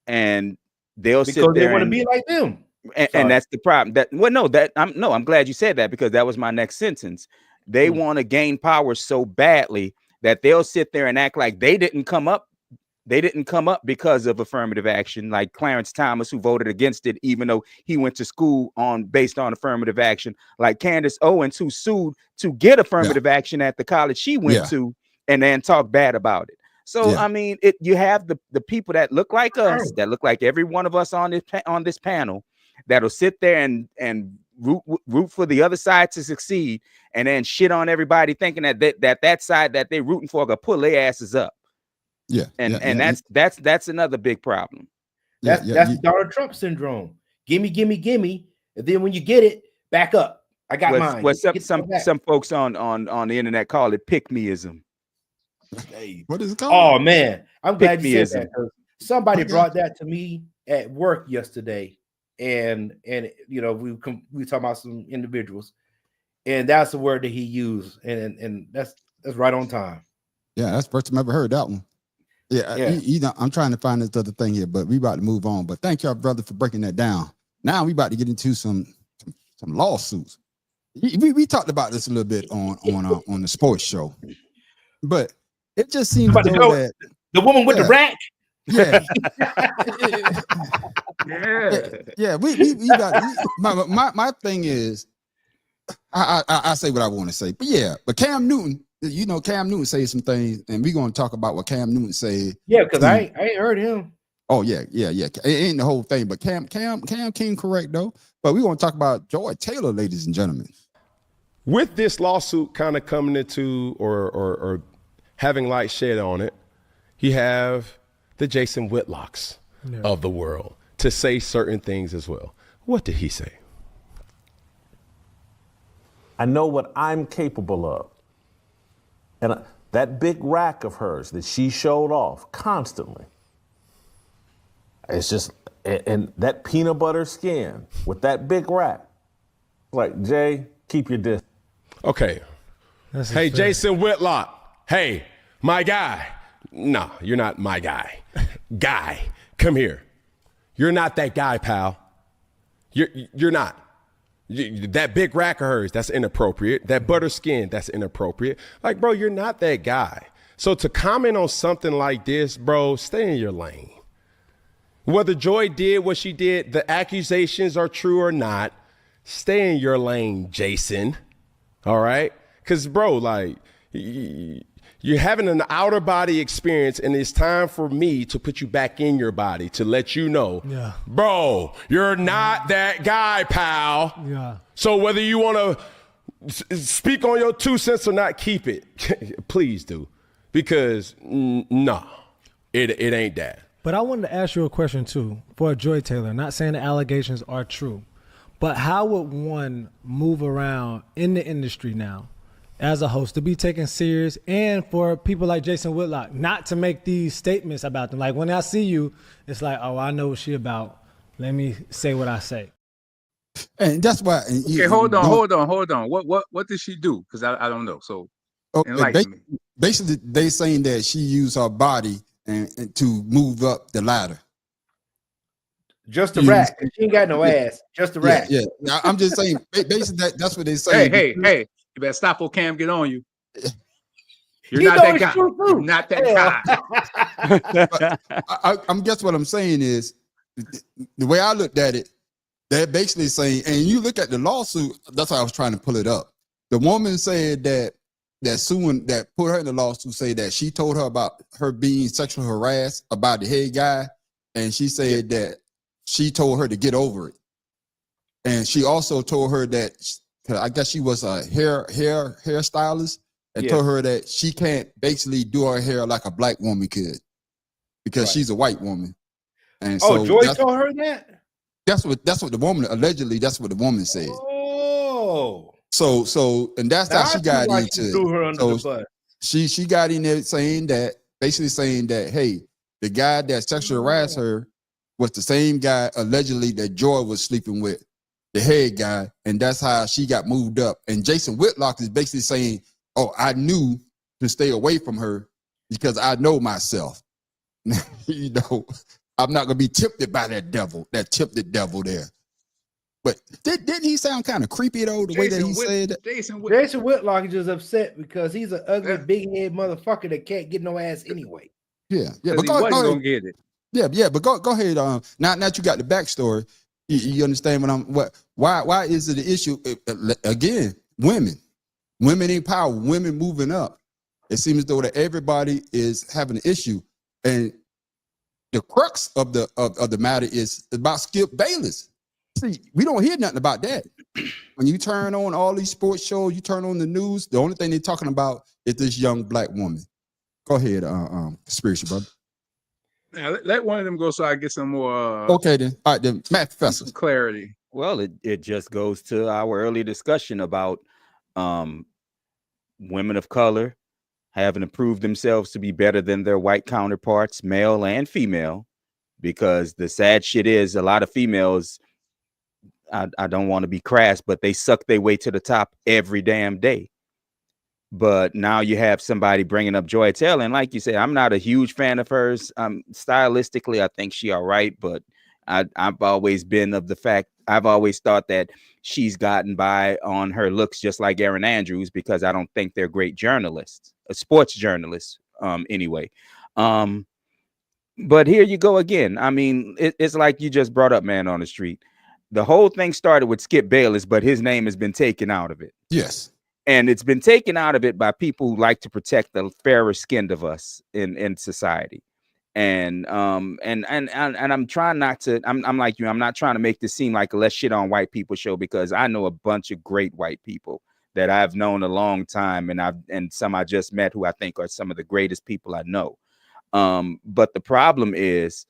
and they'll sit there because they want to be like them. And that's the problem. I'm glad you said that, because that was my next sentence. They want to gain power so badly that they'll sit there and act like they didn't come up because of affirmative action, like Clarence Thomas, who voted against it, even though he went to school based on affirmative action, like Candace Owens, who sued to get affirmative action at the college she went to, and then talk bad about it. So I mean, you have the people that look like us, that look like every one of us on this panel, that'll sit there and root for the other side to succeed, and then shit on everybody, thinking that side that they're rooting for gonna pull their asses up. That's another big problem. That's Donald Trump syndrome. Gimme, and then when you get it, back up. I got mine. Well, some folks on the internet call it pick-meism. What is it called? Oh man, I'm glad you said that. Somebody brought that to me at work yesterday, and we talking about some individuals, and that's the word that he used, and that's right on time. Yeah, that's the first time I ever heard that one. Yeah. I'm trying to find this other thing here, but we about to move on. But thank y'all, brother, for breaking that down. Now we about to get into some lawsuits. We talked about this a little bit on the sports show, but it just seems that the woman with the rack. Yeah, yeah. We got my thing is, I say what I want to say, but Cam Newton. Cam Newton says some things, and we're going to talk about what Cam Newton said. Yeah, because I ain't heard him. Oh, yeah. It ain't the whole thing, but Cam came correct, though. But we're going to talk about Joy Taylor, ladies and gentlemen. With this lawsuit kind of coming into or having light shed on it, you have the Jason Whitlocks of the world to say certain things as well. What did he say? I know what I'm capable of. And that big rack of hers that she showed off constantly, it's just, and that peanut butter skin with that big rack, like, Jay, keep your distance. Okay. Hey, Jason Whitlock. Hey, my guy. No, you're not my guy. Guy, come here. You're not that guy, pal. You're not. That big rack of hers, that's inappropriate. That butter skin, that's inappropriate. Like, bro, you're not that guy. So to comment on something like this, bro, stay in your lane. Whether Joy did what she did, the accusations are true or not, stay in your lane, Jason. All right? Because, bro, like, you're having an outer body experience, and it's time for me to put you back in your body to let you know, bro, you're not that guy, pal. Yeah. So whether you want to speak on your 2 cents or not, keep it. Please do. Because, nah. It ain't that. But I wanted to ask you a question too for Joy Taylor. Not saying the allegations are true, but how would one move around in the industry now as a host to be taken serious, and for people like Jason Whitlock not to make these statements about them? Like when I see you, it's like, oh, I know what she about. Let me say what I say. And that's why. Okay, hold on. What did she do? Because I don't know. So enlighten me. Basically, they saying that she used her body and to move up the ladder. Just a rat. She ain't got no ass. Just a rat. Yeah. I'm just saying. Basically, that's what they say. Hey! You better stop or Cam get on you. You're not that guy. You're not that guy. I'm guess what I'm saying is the way I looked at it. They're basically saying, and you look at the lawsuit. That's why I was trying to pull it up. The woman said that suing that put her in the lawsuit say that she told her about her being sexually harassed about the head guy, and she said that she told her to get over it, and she also told her that I guess she was a hairstylist, and told her that she can't basically do her hair like a black woman could because she's a white woman. And so Joy told her that. That's what the woman allegedly. That's what the woman said. Oh. So and that's how she got into it. Threw her under the bus. She got in there saying that, hey, the guy that sexually harassed her was the same guy allegedly that Joy was sleeping with, the head guy, and that's how she got moved up. And Jason Whitlock is basically saying, oh, I knew to stay away from her because I know myself. You know, I'm not gonna be tempted by that devil, that tempted devil there. But didn't he sound kind of creepy though, the way that he said that? Jason Whitlock is just upset because he's an ugly, big head motherfucker that can't get no ass anyway. Yeah. But go ahead. Get it. Yeah, but go ahead. Now you got the backstory. You understand why is it an issue? Again, women in power, women moving up. It seems as though that everybody is having an issue, and the crux of the matter is about Skip Bayless. See, we don't hear nothing about that. When you turn on all these sports shows, you turn on the news, the only thing they're talking about is this young black woman. Go ahead, conspiracy brother. Now, let one of them go so I get some more. Okay, then. All right, then, Matt Professor. Clarity. Well, it just goes to our early discussion about women of color having to prove themselves to be better than their white counterparts, male and female, because the sad shit is a lot of females, I don't want to be crass, but they suck their way to the top every damn day. But now you have somebody bringing up Joy Taylor, and like you said, I'm not a huge fan of hers. Stylistically, I think she all right, but I've always been of the fact, I've always thought that she's gotten by on her looks just like Erin Andrews, because I don't think they're great journalists, sports journalists anyway. But here you go again. I mean, it's like you just brought up Man on the Street. The whole thing started with Skip Bayless, but his name has been taken out of it. Yes. And it's been taken out of it by people who like to protect the fairer skinned of us in society. And I'm trying not to, I'm like you, I'm not trying to make this seem like a let's shit on white people show, because I know a bunch of great white people that I've known a long time, and some I just met who I think are some of the greatest people I know. But the problem is,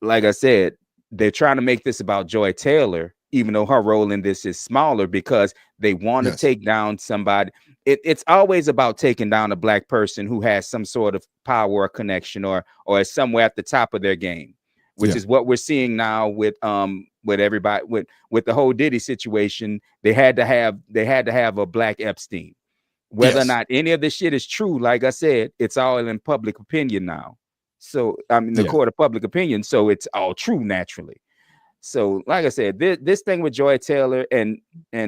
like I said, they're trying to make this about Joy Taylor, even though her role in this is smaller, because they want to take down somebody. It's always about taking down a black person who has some sort of power or connection or is somewhere at the top of their game, which is what we're seeing now with everybody with the whole Diddy situation. They had to have a black Epstein. Whether or not any of this shit is true, like I said, it's all in public opinion now. So I mean, the court of public opinion. So it's all true naturally. So, like I said, this thing with Joy Taylor and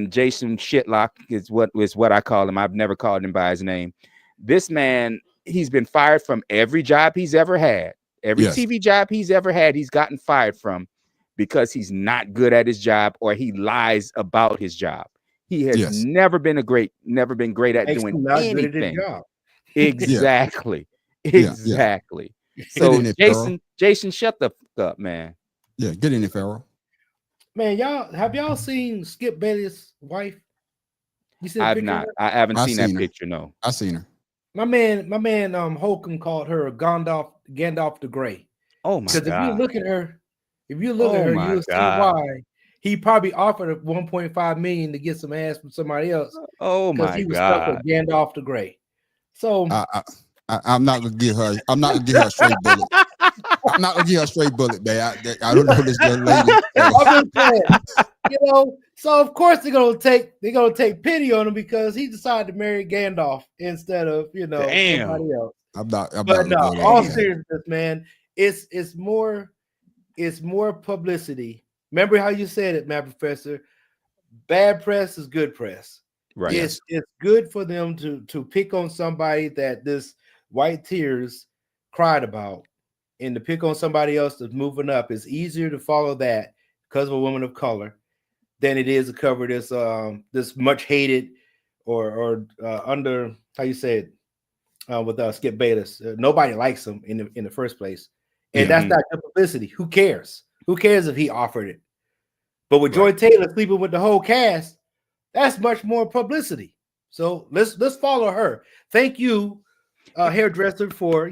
Jason Shitlock is what I call him. I've never called him by his name. This man, he's been fired from every job he's ever had. Every TV job he's ever had, he's gotten fired from because he's not good at his job or he lies about his job. He has never been great at doing anything. Exactly. Exactly. So Jason, shut the fuck up, man. Yeah, get in there, Pharaoh. Man, have y'all seen Skip Bayless' wife? I've not. I haven't seen that picture. No, I've seen her. My man, Holcomb called her a Gandalf the Grey. Oh my Because if you God. look at her, Oh my you'll see God. why. He probably offered her 1.5 million to get some ass from somebody else. Oh Because my he was stuck God. with Gandalf the Grey. So I'm not gonna give her. I'm not gonna give her a straight bullet. I'm not gonna give her a straight bullet, man. I don't know this young lady. I'm just saying, so of course they're gonna take pity on him because he decided to marry Gandalf instead of Damn. somebody else. I'm not But gonna no, go there. all Yeah. seriousness, man, it's more publicity. Remember how you said it, my professor? Bad press is good press. Right. It's good for them to pick on somebody that this white tears cried about, and to pick on somebody else that's moving up. It's easier to follow that because of a woman of color than it is to cover this much hated or under, how you say it, with Skip Bayless. Nobody likes him in the first place, and that's not good publicity. Who cares? Who cares if he offered it? But with Joy Taylor sleeping with the whole cast, that's much more publicity. So let's follow her. Thank you, hairdresser, for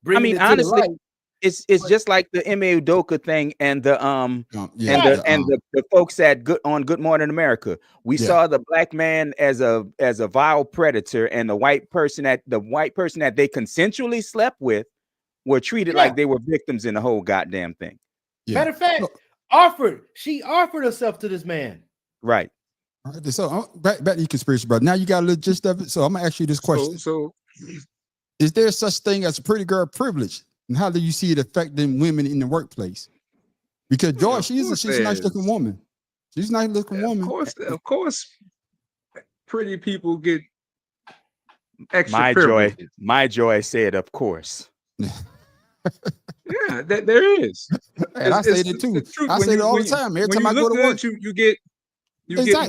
bringing it to honestly, the light. it's just like the Ime Udoka thing and the the folks at Good Morning America. We saw the black man as a vile predator, and the white person that they consensually slept with were treated like they were victims in the whole goddamn thing. Matter of fact, she offered herself to this man. Right. All right, so back to your conspiracy, brother. Now you got a little gist of it. So I'm gonna ask you this question: So is there such thing as a pretty girl privilege, and how do you see it affecting women in the workplace? Because Joy, she's a nice looking woman. She's a nice looking woman. Of course, pretty people get extra privileges. My Joy said, "Of course." Yeah, there is. And I say that too. I say it all the time. Every time I go to work, you get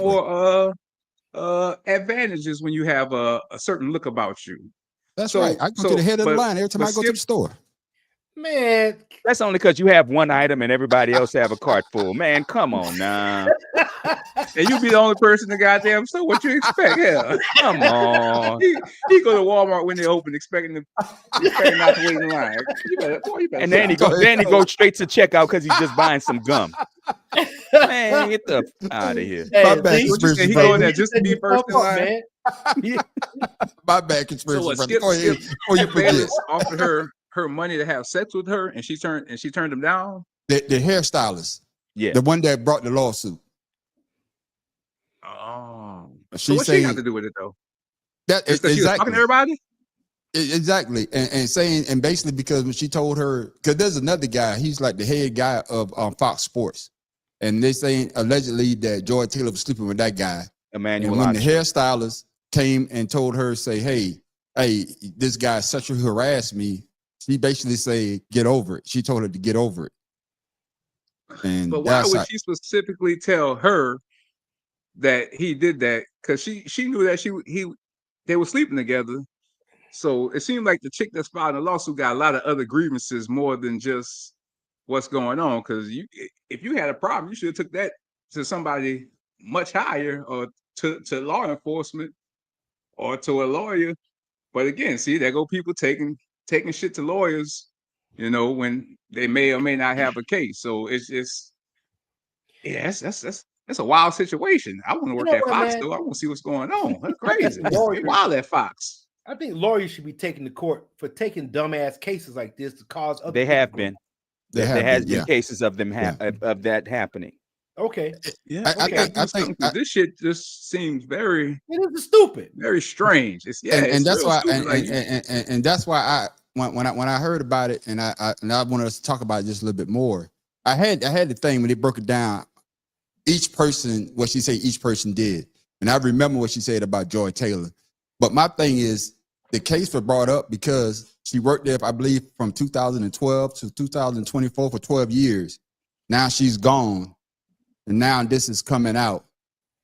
more advantages when you have a certain look about you. That's right. I go to the head of the line every time I go to the store. Man, that's only because you have one item and everybody else have a cart full. Man, come on now. And you be the only person in the goddamn store. What you expect? Hell, come on. He go to Walmart when they open, expecting not to wait in line. You better and then he goes straight to checkout because he's just buying some gum. Man, get the out of here. Hey, my bad conspiracy. He going there just to be first in line. My bad conspiracy. So Skip Bayless offered her money to have sex with her, and she turned him down. The hairstylist, the one that brought the lawsuit. Oh, so what she got to do with it though? That is exactly. She was talking to everybody. Exactly, and basically because when she told her, because there's another guy, he's like the head guy of Fox Sports, and they saying allegedly that Joy Taylor was sleeping with that guy. Emmanuel. And when the hairstylist came and told her, say, hey, this guy sexually harassed me. She basically said, get over it. She told her to get over it. But why would she specifically tell her that he did that? Because she knew that they were sleeping together. So it seemed like the chick that's filed a lawsuit got a lot of other grievances more than just what's going on. Because if you had a problem, you should have took that to somebody much higher, or to law enforcement, or to a lawyer. But again, see, there go people taking shit to lawyers, when they may or may not have a case. So it's that's a wild situation. I want to work at Fox, though. I want to see what's going on. That's crazy. They wild at Fox. I think lawyers should be taken to court for taking dumbass cases like this to cause other. They have been. There has been cases of them of that happening. Okay. Yeah. I think this shit just seems very. It is stupid. Very strange. And that's why. And that's why when I heard about it, and I wanted us to talk about it just a little bit more. I had the thing when they broke it down. Each person, what she said, each person did, and I remember what she said about Joy Taylor. But my thing is, the case was brought up because she worked there, I believe, from 2012 to 2024 for 12 years. Now she's gone, and now this is coming out.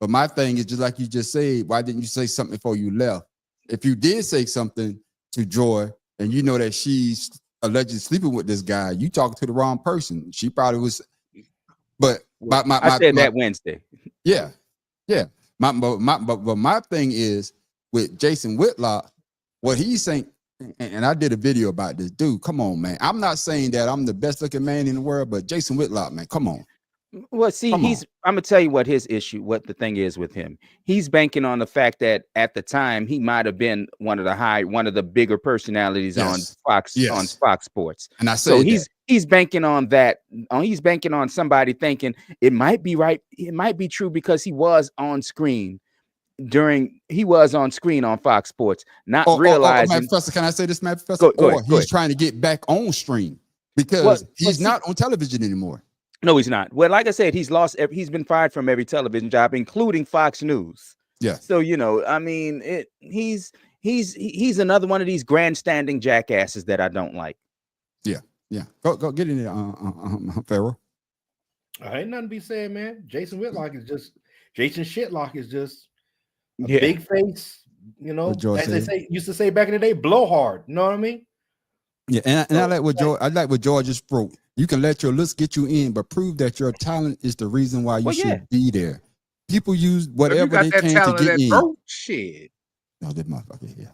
But my thing is, just like you just said, why didn't you say something before you left? If you did say something to Joy, and you know that she's allegedly sleeping with this guy, you talking to the wrong person. She probably was. But I said that Wednesday. Yeah. But my thing is with Jason Whitlock. what he's saying, and I did a video about this, dude. Come on, man. I'm not saying that I'm the best looking man in the world, but Jason Whitlock, man, come on. Well, see, I'm gonna tell you what the thing is with him. He's banking on the fact that at the time he might have been one of the bigger personalities on Fox Sports. And I say he's banking on that. He's banking on somebody thinking it might be right. It might be true because he was on screen on Fox Sports, not realizing. Matt Professor, can I say this, Matt Professor? Go ahead. He's trying to get back on stream because he's not on television anymore. No, he's not. Well, like I said, he's been fired from every television job, including Fox News. Yeah. So, I mean, he's another one of these grandstanding jackasses that I don't like. Yeah. Yeah. Go get in there, Pharaoh. I ain't nothing to be said, man. Jason Shitlock is just a big face, as they used to say back in the day, blowhard. You know what I mean? Yeah, and I like what George just wrote. You can let your looks get you in, but prove that your talent is the reason why you should be there. People use whatever they can to get in. Shit. No, that motherfucker, yeah.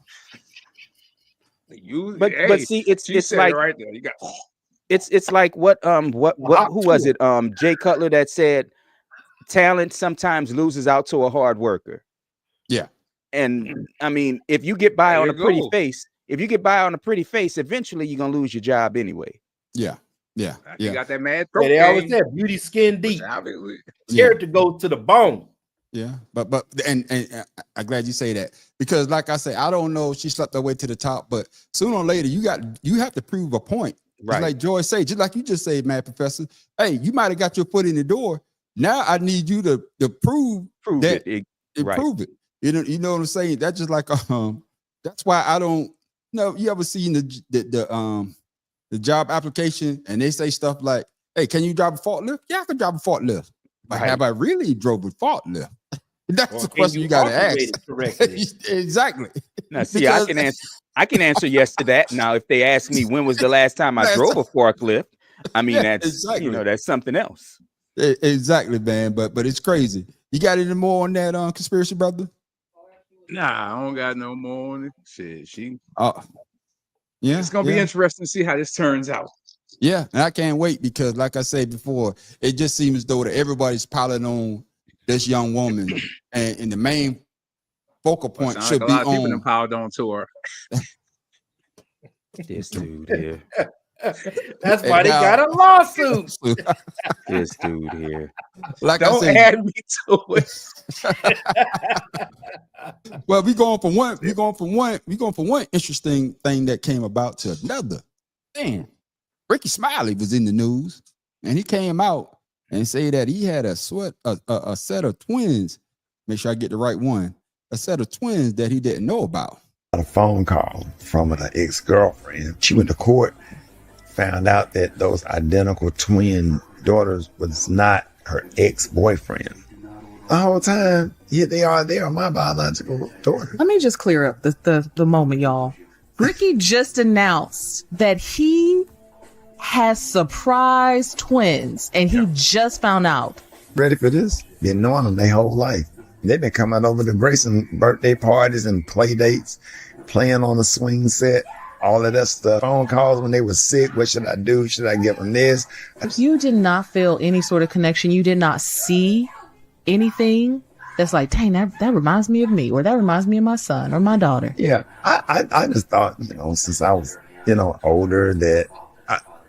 But see, it's like right there. You got it's like who was it? Jay Cutler that said talent sometimes loses out to a hard worker. Yeah. And I mean, if you get by on a pretty face, eventually you're gonna lose your job anyway. Yeah. Yeah. You got that mad throat. They always said beauty skin deep. Scared to go to the bone. Yeah, but and I'm glad you say that, because like I say, I don't know if she slept her way to the top, but sooner or later you have to prove a point. Right. Just like Joy said, just like you just said, man, Professor. Hey, you might have got your foot in the door. Now I need you to prove that prove it. You know what I'm saying? That's just like that's why I don't you ever seen the job application and they say stuff like, hey, can you drive a forklift? Yeah, I can drive a forklift. But have I really drove a forklift? That's the question you got to ask. Exactly. Now, see, I can answer yes to that. Now, if they ask me when was the last time I drove a forklift, I mean, that's something else. Exactly, man. But it's crazy. You got any more on that conspiracy, brother? Nah, I don't got no more on it. Shit, yeah, it's gonna be interesting to see how this turns out. Yeah, and I can't wait because, like I said before, it just seems as though that everybody's piling on this young woman, and the main focal point should be on. People piled on to her. This dude here. That's why they got a lawsuit. This dude here. Like don't I said, add me to it. Well, we going from one interesting thing that came about to another. Damn. Ricky Smiley was in the news, and he came out and said that he had a set of twins. Make sure I get the right one. A set of twins that he didn't know about. A phone call from an ex-girlfriend. She went to court, found out that those identical twin daughters was not her ex-boyfriend. The whole time, they are my biological daughter. Let me just clear up the moment, y'all. Ricky just announced that he has surprise twins, and he just found out. Ready for this? Been knowing them their whole life. They've been coming over to Grayson birthday parties and play dates, playing on the swing set, all of that stuff. Phone calls when they were sick. What should I do? Should I give them this? You did not feel any sort of connection. You did not see anything that's like, dang, that reminds me of me, or that reminds me of my son or my daughter. Yeah, I just thought, since I was, older, that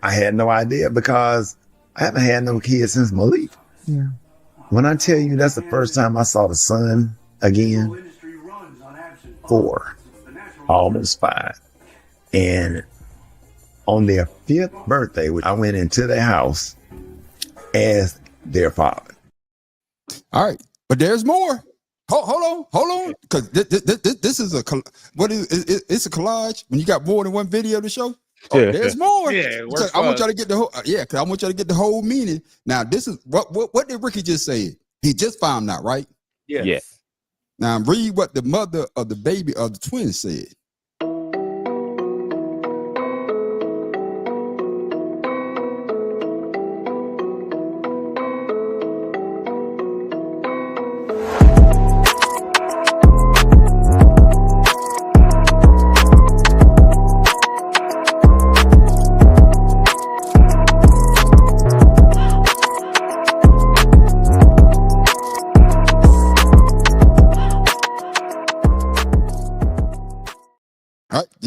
I had no idea, because I haven't had no kids since Malik. Yeah. When I tell you that's the first time I saw the sun again, 4, almost 5. And on their 5th birthday, I went into their house as their father. All right, but there's more. Hold on, because this is it's a collage. When you got more than one video to show, there's more. Yeah, I want y'all to get the whole. Because I want y'all to get the whole meaning. Now, this is what did Ricky just say? He just found out, right? Yes. Yeah. Now read what the mother of the baby of the twins said.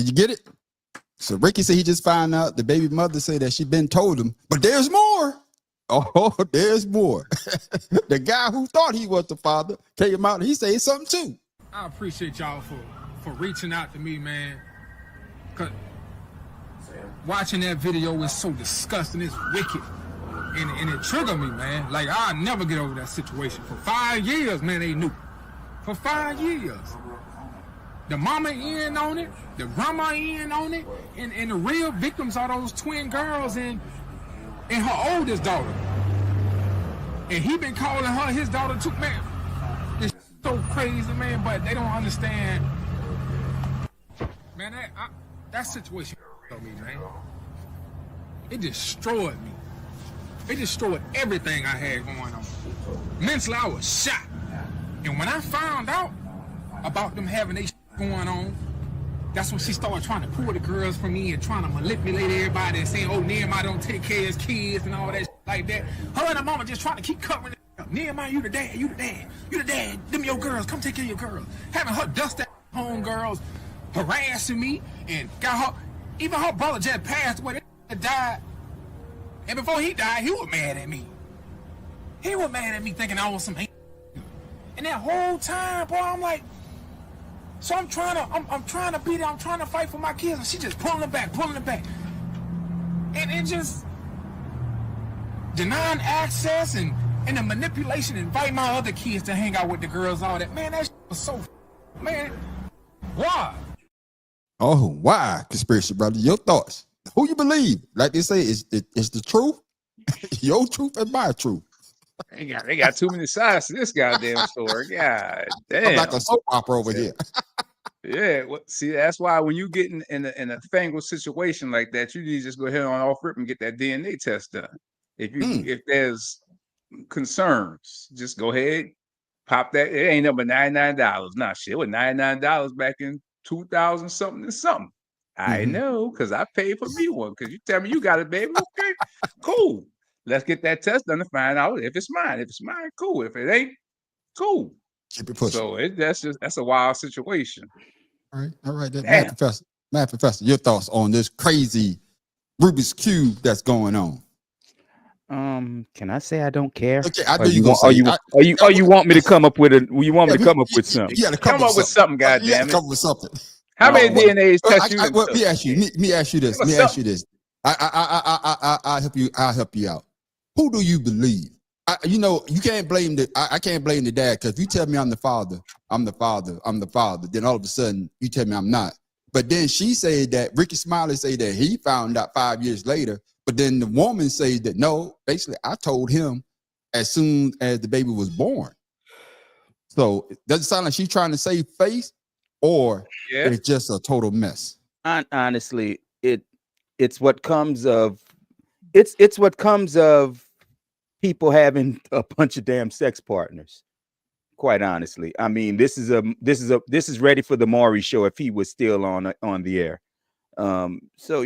Did you get it? So Ricky said he just found out the baby mother said that she been told him, but there's more. Oh, there's more. The guy who thought he was the father came out and he said something too. I appreciate y'all for reaching out to me, man. Cause watching that video was so disgusting. It's wicked. And it triggered me, man. Like, I'll never get over that situation. For 5 years, man, they knew. For 5 years. The mama in on it, the grandma in on it, and the real victims are those twin girls and her oldest daughter. And he been calling her his daughter too, man. It's so crazy, man, but they don't understand. Man, that situation killed me, man. It destroyed me. It destroyed everything I had going on. Mentally, I was shot. And when I found out about them having their going on, that's when she started trying to pull the girls from me and trying to manipulate everybody and saying, oh, Nehemiah don't take care of his kids and all that like that. Her and her mama just trying to keep covering it up. Nehemiah, you the dad, you the dad, you the dad. Them your girls, come take care of your girls. Having her dust that home girls, harassing me, and got her, even her brother just passed away, that died. And before he died, he was mad at me. He was mad at me thinking I was some hate. And that whole time, boy, I'm like, so I'm trying to beat her, I'm trying to fight for my kids, and she just pulling it back. And it just denying access and the manipulation, invite my other kids to hang out with the girls, all that. Man, that shit was so, man, why? Oh, why, conspiracy brother? Your thoughts. Who you believe? Like they say, is the truth? Your truth and my truth. They got too many sides to this goddamn story. God damn. I'm like a soap opera over here. Yeah, well, see, that's why when you get in a fangled situation like that, you need to just go ahead on off rip and get that DNA test done. If there's concerns, just go ahead, pop that. It ain't number $99. Nah, shit, it was $99 back in 2000 something and something. I know, because I paid for me one. Because you tell me you got it, baby. Okay, cool. Let's get that test done to find out if it's mine. If it's mine, cool. If it ain't, cool. Keep it pushing. So that's a wild situation. All right. Math professor, your thoughts on this crazy Rubik's Cube that's going on? Can I say I don't care? Okay, I know you gonna say. You want me to come up with You want me to come up with something? You gotta come up with something, goddamn it. Come up with something. How many DNAs test you? Let me ask you this. I'll help you out. Who do you believe? You can't blame I can't blame the dad, because if you tell me I'm the father, then all of a sudden you tell me I'm not. But then she said that Ricky Smiley said that he found out 5 years later. But then the woman said that no, basically I told him as soon as the baby was born. So does it sound like she's trying to save face, or it's just a total mess? Honestly, it's what comes of it's what comes of people having a bunch of damn sex partners. Quite honestly, I mean, this is ready for the Maury show if he was still on the air. So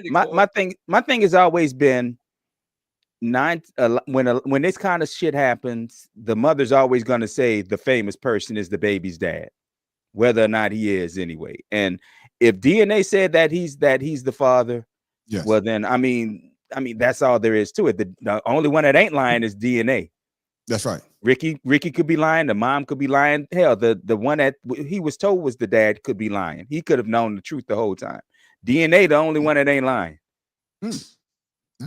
my thing has always been when this kind of shit happens, the mother's always going to say the famous person is the baby's dad, whether or not he is anyway. And if DNA said that he's the father, well then I mean that's all there is to it. The only one that ain't lying is DNA. That's right. Ricky could be lying. The mom could be lying. Hell, the one that he was told was the dad could be lying. He could have known the truth the whole time. DNA, the only one that ain't lying. I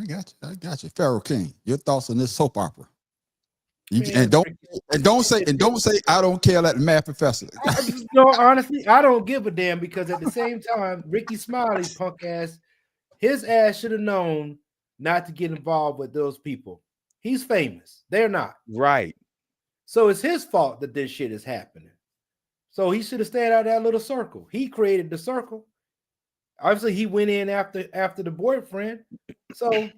got you. Pharaoh King, your thoughts on this soap opera? And don't say I don't care like the math professor. Honestly, I don't give a damn, because at the same time, Ricky Smiley punk ass, his ass should have known not to get involved with those people. He's famous. They're not. Right. So it's his fault that this shit is happening. So he should have stayed out of that little circle. He created the circle. Obviously, he went in after the boyfriend. So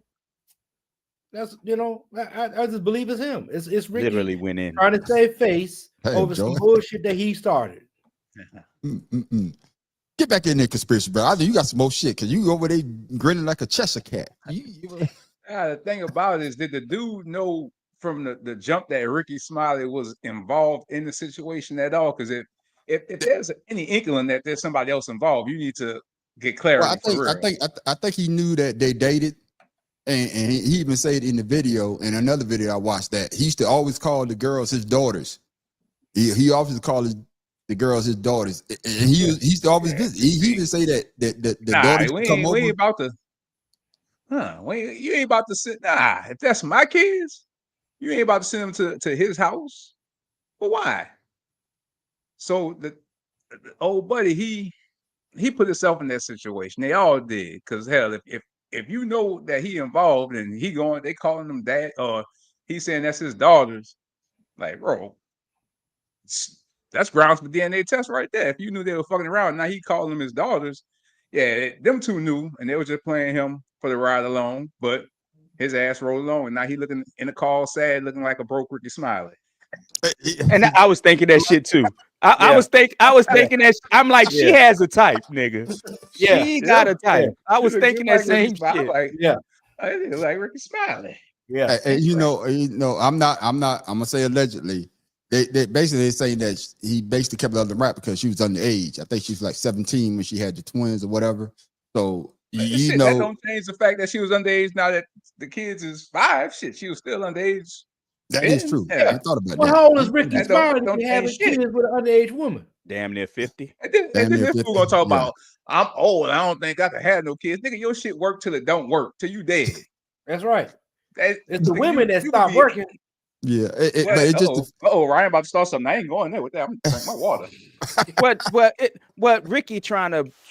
that's I just believe it's him. It's Ricky literally went in trying to save face over some bullshit that he started. Get back in there, conspiracy, bro. I know you got some more shit, because you over there grinning like a Cheshire cat. The thing about it is, did the dude know from the jump that Ricky Smiley was involved in the situation at all? Because if there's any inkling that there's somebody else involved, you need to get clarity. I think he knew that they dated, and he even said in the video, in another video I watched, that he used to always call the girls his daughters. He always called the girls his daughters, and he used to always visit. He even say that the daughters come over. We ain't about to. You ain't about to sit. Nah, if that's my kids, you ain't about to send them to his house. But why? So the old buddy, he put himself in that situation. They all did, because hell, if you know that he involved and they calling him dad, or he's saying that's his daughters, like, bro, that's grounds for DNA test right there. If you knew they were fucking around, now he calling them his daughters. Yeah, them two knew, and they were just playing him for the ride along. But his ass rolled along, and now he looking in the call sad, looking like a broke Ricky Smiley. And I was thinking that shit too. I was thinking that. I'm like, she has a type, nigga. She got a type. I was thinking that same shit. Like, I think like Ricky Smiley. Yeah, you know, I'm gonna say allegedly. They basically saying that he basically kept letting them rap because she was underage. I think she was like 17 when she had the twins or whatever. So you know, that don't change the fact that she was underage. Now that the kids is 5, shit, she was still underage. That is true. Yeah. I thought about that. How old is Ricky Smiley don't to having kids with an underage woman? Damn near 50. And then this fool gonna talk about, I'm old, I don't think I can have no kids. Nigga, your shit work till it don't work, till you dead. That's right. It's the women that stop working. Yeah, but it just. Ryan about to start something. I ain't going there with that. I'm gonna drink my water. What Ricky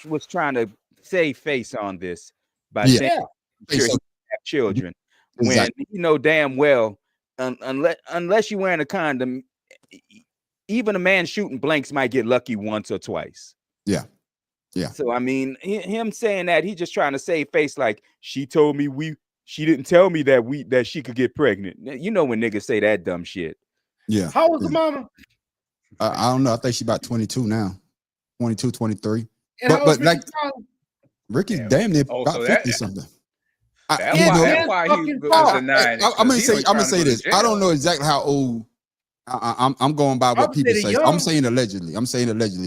was trying to save face on this by saying sure he have children when you know damn well unless you're wearing a condom, even a man shooting blanks might get lucky once or twice. Yeah. So I mean, him saying that, he just trying to save face, like she told me she didn't tell me that she could get pregnant. You know when niggas say that dumb shit. Yeah. How old is the mama? I don't know. I think she's about 22 now. 22, 23. And but like Ricky's damn near about 50 something. That's why he was denying it. I'm gonna say this. I don't know exactly how old. I'm going by what people say. I'm saying allegedly.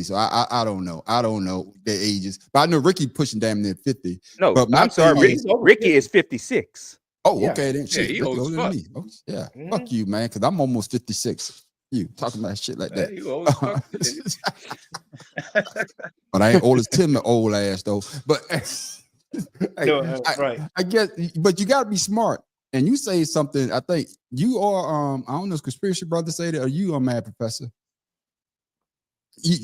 So I don't know. I don't know their ages, but I know Ricky pushing damn near 50. No, but I'm sorry. Ricky is 56. Oh, okay then. Shit, he old as fuck. Me. Oh, yeah, fuck you, man. Because I'm almost 56. You talking about shit like that? You old as fuck. But I ain't old as Tim, the old ass though. But I guess. But you gotta be smart. And you say something, I think you are, I don't know if Conspiracy Brother say that, or you are Mad Professor.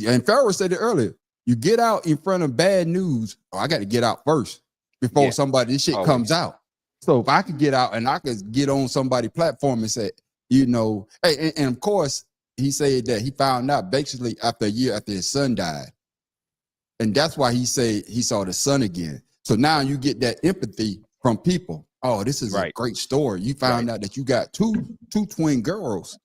And Pharaoh said it earlier. You get out in front of bad news, I got to get out first before this shit comes out. So if I could get out and I could get on somebody's platform and say, you know, hey, and of course, he said that he found out basically after a year after his son died. And that's why he said he saw the son again. So now you get that empathy from people. Oh, this is a great story. You found out that you got two twin girls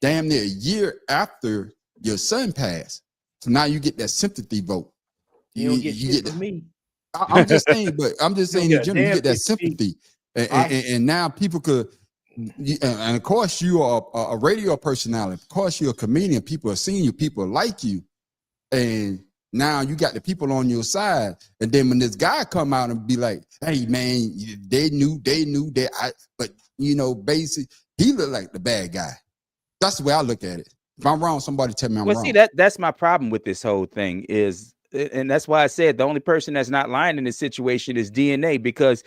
damn near a year after your son passed. So now you get that sympathy vote. You get that. Me. I'm just saying in general, you get that sympathy. And now people could, and of course you are a radio personality. Of course you're a comedian. People are seeing you. People like you. And now you got the people on your side, and then when this guy come out and be like, "Hey man, they knew that," but you know, basically he looked like the bad guy. That's the way I look at it. If I'm wrong, somebody tell me I'm wrong. Well, see, that's my problem with this whole thing is, and that's why I said the only person that's not lying in this situation is DNA, because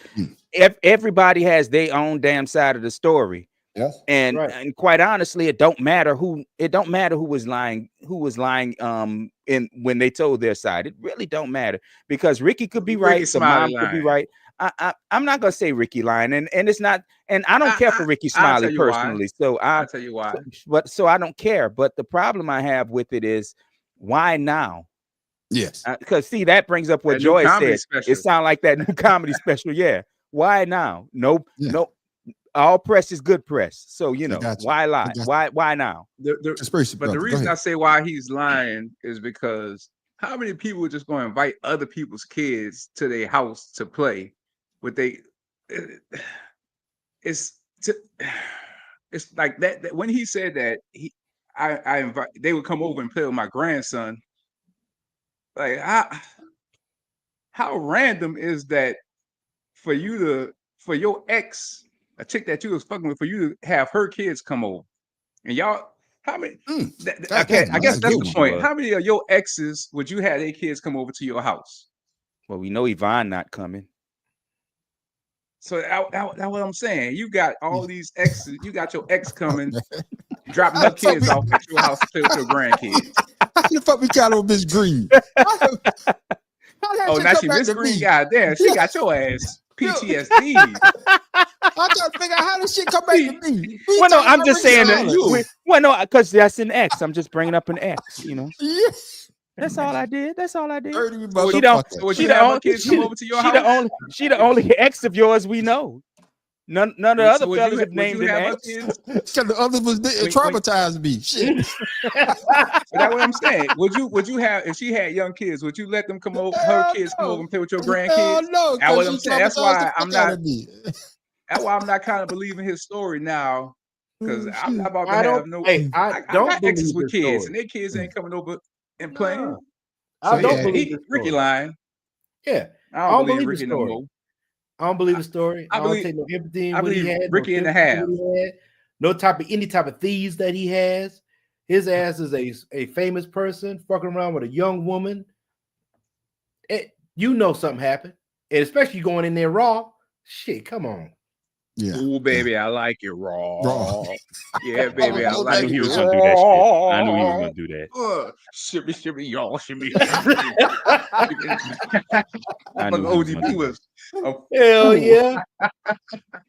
everybody has their own damn side of the story. Yes. And quite honestly, it don't matter who was lying in when they told their side. It really don't matter, because Ricky could be right, the mom could be right. I'm not gonna say Ricky lying, and it's not, and I don't care for Ricky Smiley personally. So I'll tell you why. So I don't care. But the problem I have with it is, why now? Yes. Because see, that brings up what Joy said. It sounds like that new comedy special. Yeah. Why now? No. All press is good press. So, you know, why lie? Why now? But the reason I say why he's lying is because how many people are just going to invite other people's kids to their house to play with it's like that when he said that, I invite. They would come over and play with my grandson. Like, how random is that for your ex, a chick that you was fucking with, for you to have her kids come over, and y'all, how many? Okay, I guess that's the point. How many of your exes would you have their kids come over to your house? Well, we know Yvonne not coming. So that's what I'm saying. You got all these exes. You got your ex coming, dropping her kids off at your house to play with your grandkids. How the fuck we got on Miss Green? Oh, now she Miss Green. Goddamn, she got your ass PTSD. I'm trying to figure out how this shit come back to me. Well, no, I'm just saying that. Well, no, because that's an X. I'm just bringing up an X. You know. Yes. That's all I did. That's all I did. She the only ex of yours we know. None of the other fellas have named an ex. Because the others was traumatized me. Shit. That's what I'm saying. Would you have, if she had young kids, would you let them come over, her kids come over and play with your grandkids? No, that's what I'm saying. That's why I'm not. That's why I'm not kind of believing his story now. Because I'm not about to have no. I got exes with kids, and their kids ain't coming over and playing. I don't believe Ricky lying. Yeah, I don't believe Ricky no more. I don't believe the story. I don't take no empathy in what he had. Ricky in the half. No any type of thieves that he has. His ass is a famous person fucking around with a young woman. You know something happened, and especially going in there raw. Shit, come on. Yeah. Ooh, baby, I like it raw. Yeah, baby, I like it. I knew he was gonna do that shit. I knew he was gonna do that. Shimmy, y'all, shimmy. Hell yeah.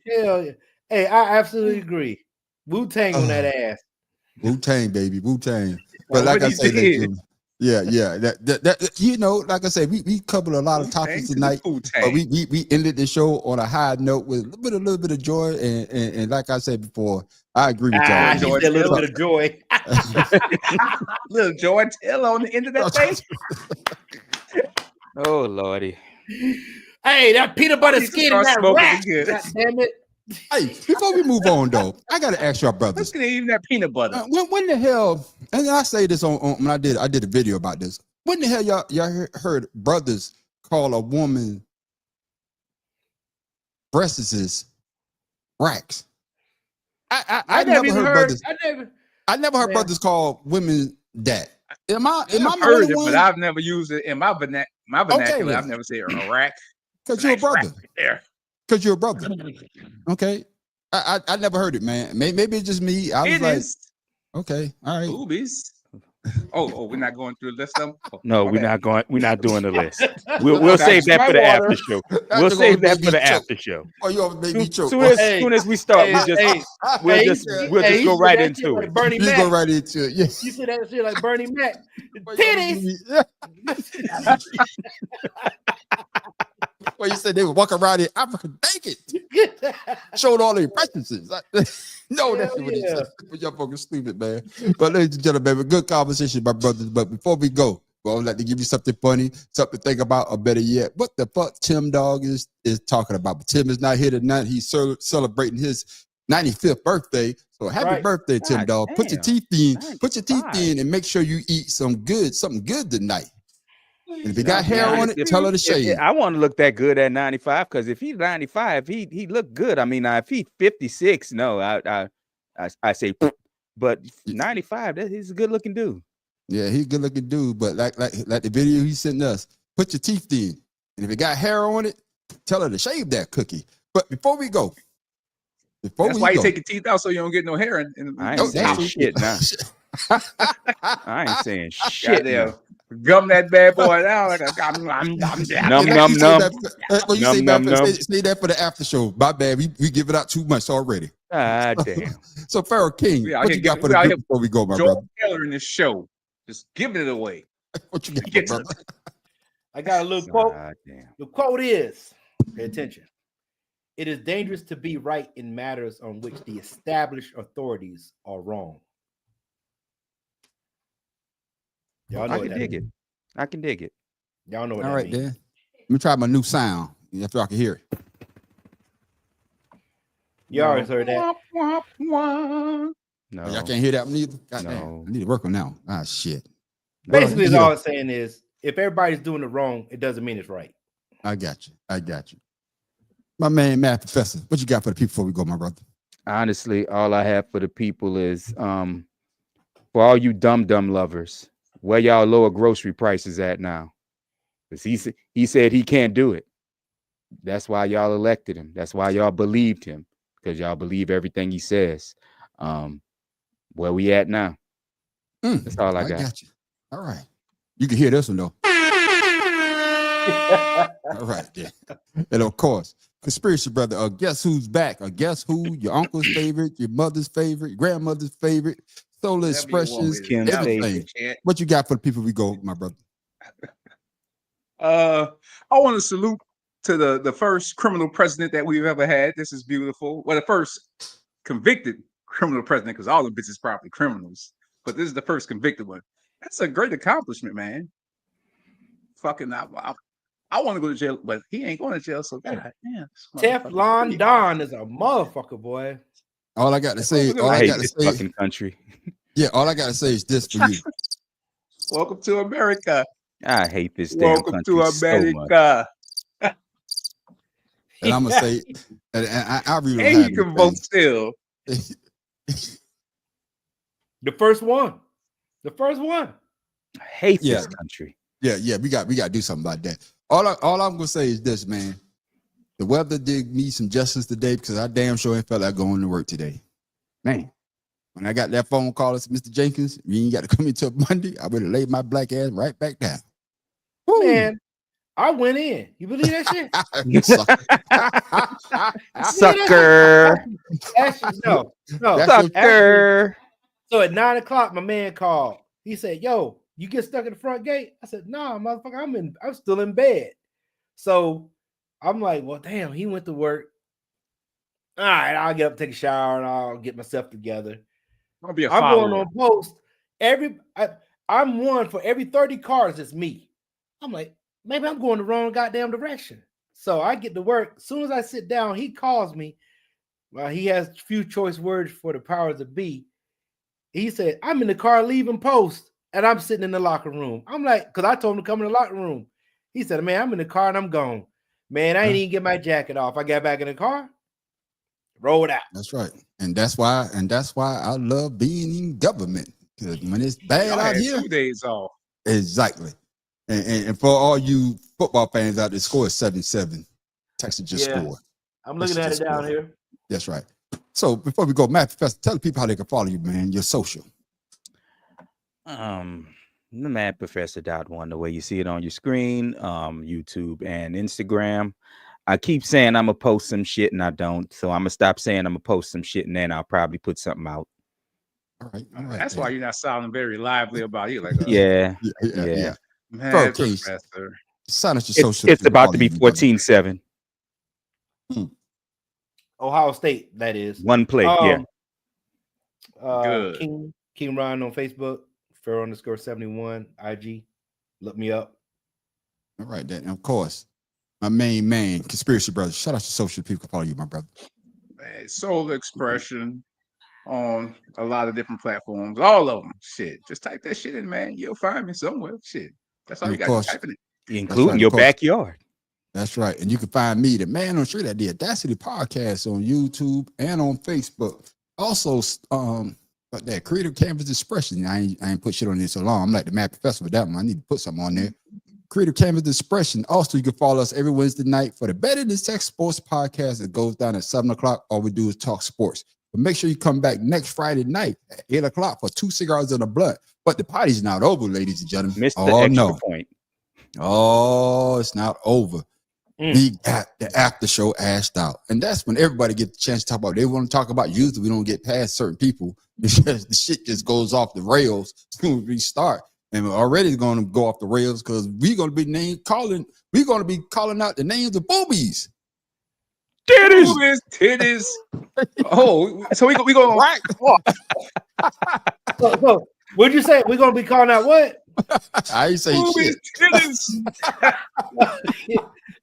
Hell yeah. Hey, I absolutely agree. Wu-Tang on that ass. Wu-Tang, baby, Wu-Tang. But like I said, that you know, like I said, we covered a lot of topics tonight, but we ended the show on a high note with a little bit of joy, and like I said before, I agree with y'all. A little bit of joy. Little joy tail on the end of that face. Oh Lordy. Hey, that peanut butter skin and that rat. God damn it. Hey, before we move on though, I gotta ask y'all brothers. Let's get even that peanut butter. When the hell? And I say this on when I did a video about this. When the hell y'all heard brothers call a woman breasts racks? I never heard brothers. I never heard brothers call women that. Am I heard it, but I've never used it in my vernacular. Okay, I've never said a rack. Because you're a brother. Because you're a brother. Okay. I never heard it, man. Maybe it's just me. I was like, okay, all right. Boobies. Oh, we're not going through the list of them? No, we're not going. We're not doing the list. We'll save that for the after show. We'll save that for the after show. Oh, you gonna make me choke? Soon as we start, we'll just go right into it. Bernie Mac. Go right into it. Yeah. You said that shit like Bernie Mac. Titties. Well, you said they would walk around in Africa naked, showed all their preferences. No, that's what he said. Y'all fucking stupid, man. But ladies and gentlemen, a good conversation, my brothers. But before we go, well, I'd like to give you something funny, something to think about, or better yet, what the fuck Tim Dog is talking about. But Tim is not here tonight. He's celebrating his 95th birthday. So happy birthday, Tim Dog. Put your teeth in, and make sure you eat something good tonight. And if he got hair on it, tell her to shave. I want to look that good at 95, because if he's 95, he look good. I mean, if he's 56, no, I say, but 95, he's a good looking dude. Yeah, he's a good looking dude. But like the video he sent us, put your teeth in, and if it got hair on it, tell her to shave that cookie. But before we go, that's why you take your teeth out so you don't get no hair in. I ain't saying shit now. I ain't saying shit. Now. Gum that bad boy down like a gum. Num. Well, you say that for the after show. My bad. We give it out too much already. Ah, damn. So Pharaoh King, what you got for the group before we go, my brother? Taylor in this show, just giving it away. What you got, brother? I got a little quote. The quote is, pay attention. It is dangerous to be right in matters on which the established authorities are wrong. Y'all know I can dig it. I can dig it. Y'all know what all that right, means. then. Let me try my new sound. If y'all can hear it. You always heard that. No. Y'all can't hear that one either? Goddamn. No. I need to work on that one. Ah, shit. Basically, Well, all it's saying is if everybody's doing it wrong, it doesn't mean it's right. I got you. My man, Math Professor, what you got for the people before we go, my brother? Honestly, all I have for the people is for all you dumb lovers, where y'all lower grocery prices at now? Because he said he can't do it. That's why y'all elected him. That's why y'all believed him, because y'all believe everything he says. Where we at now? That's all I got. Got you. All right. You can hear this one though. All right, yeah. And of course, conspiracy brother. Guess who's back? Guess who? Your uncle's favorite, your mother's favorite, your grandmother's favorite. Solar expressions, everything. What you got for the people we go, my brother? I want to salute to the first criminal president that we've ever had. This is beautiful. Well, the first convicted criminal president, because all the bitches probably criminals, but this is the first convicted one. That's a great accomplishment, man. Fucking, I want to go to jail, but he ain't going to jail. So God, damn, Teflon Don is a motherfucker, boy. All I got to say, fucking country. Yeah, all I got to say is this for you. Welcome to America. I hate this damn Welcome country to America. So much. And I'm gonna say, and I really and you can vote still. The first one. I hate this country. Yeah, we got to do something about that. All I'm gonna say is this, man. The weather did me some justice today because I damn sure ain't felt like going to work today. Man, when I got that phone call, it's Mr. Jenkins, you ain't got to come until Monday. I would have laid my black ass right back down. Woo. Man, I went in. You believe that shit? Sucker. Actually, no. Sucker. So at 9 o'clock, my man called. He said, "Yo, you get stuck at the front gate?" I said, "Nah, motherfucker, I'm still in bed." So I'm like, "Well, damn, he went to work. All right, I'll get up, take a shower, and I'll get myself together." I'm going on post. I'm one for every 30 cars. It's me. I'm like, maybe I'm going the wrong goddamn direction. So I get to work. As soon as I sit down, he calls me. Well, he has a few choice words for the powers that be. He said, "I'm in the car leaving post, and I'm sitting in the locker room." I'm like, because I told him to come in the locker room. He said, "Man, I'm in the car and I'm gone." Man, I ain't even get my jacket off. I got back in the car, rolled out. That's right. And that's why I love being in government. Because when it's bad out here, 2 days off. Exactly. And for all you football fans out there, the score is 7-7. Texas just scored. I'm looking at it down here. That's right. So before we go, Matt Professor, tell the people how they can follow you, man. Your social. The Mad Professor .1, the way you see it on your screen, YouTube and Instagram. I keep saying I'm gonna post some shit and I don't, so I'm gonna stop saying I'm gonna post some shit and then I'll probably put something out. All right. That's why you're not sounding very lively about it. Like, yeah. Man, Professor. Sign us your social. It's about to be 14-7. Ohio State, that is. One play, Good. King Ryan on Facebook, Pharaoh_71 IG. Look me up. All right, then. Of course, my main man, Conspiracy Brothers. Shout out to social people can follow you, my brother. Man, Soul Expression on a lot of different platforms, all of them. Shit, just type that shit in, man. You'll find me somewhere. Shit, that's all you got to type in it. Including your backyard. That's right. And you can find me, the man on the street at the Audacity Podcast on YouTube and on Facebook. Also, that Creative Canvas Expression. I ain't put shit on there so long. I'm like the Mad Professor with that one. I need to put something on there. Creative Canvas Expression. Also, you can follow us every Wednesday night for the Better Than Sex Sports Podcast that goes down at 7 o'clock. All we do is talk sports. But make sure you come back next Friday night at 8 o'clock for 2 cigars and a blunt. But the party's not over, ladies and gentlemen. Missed the extra point. Oh, it's not over. We got the after show ashed out. And that's when everybody gets the chance to talk about. They want to talk about youth. We don't get past certain people because the shit just goes off the rails as soon as we start. And we're already going to go off the rails because we're going to be calling out the names of boobies. Titties. Oh, so we going right. So, what'd you say? We're going to be calling out what? I ain't say boobies, shit. Titties.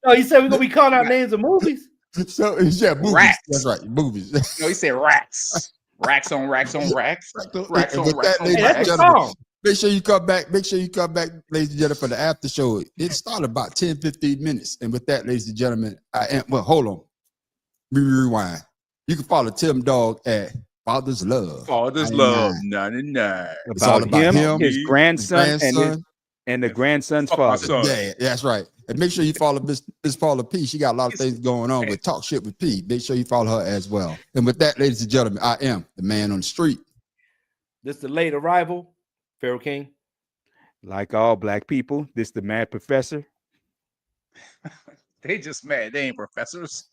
No, you said we're going to be calling out names of movies? So, yeah, movies. Rats. That's right, movies. No, he said rats. Racks on racks on racks. Racks And on with racks that, on ladies and racks. gentlemen, make sure you come back. Make sure you come back, ladies and gentlemen, for the after show. It started about 10, 15 minutes. And with that, ladies and gentlemen, hold on. Rewind. You can follow Tim Dog at Father's Love. Father's Love 99. It's all about him, his grandson, grandson, and the grandson's Fuck my father. son. Yeah, that's right. And make sure you follow Miss Paula P. She got a lot of things going on with Talk Shit with P. Make sure you follow her as well. And with that, ladies and gentlemen, I am the man on the street. This the late arrival, Pharaoh King. Like all black people, this the mad professor. They just mad. They ain't professors.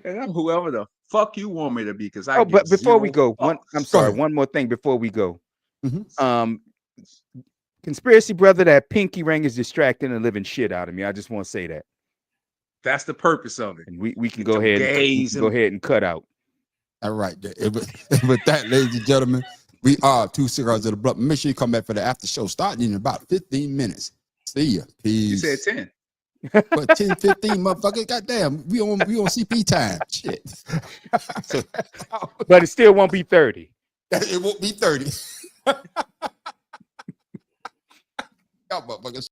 And I'm whoever the fuck you want me to be, because I. But before we go, one fucks. one more thing before we go. Mhm. Conspiracy brother, that pinky ring is distracting and living shit out of me. I just want to say that. That's the purpose of it. And we can go ahead and cut out. All right. And with that, ladies and gentlemen, we are 2 Cigars of the Blunt. Make sure you come back for the after show starting in about 15 minutes. See ya. Peace. You said 10. But 10, 15, motherfucker. Goddamn, we on CP time. Shit. But it still won't be 30. It won't be 30. Y'all motherfuckers.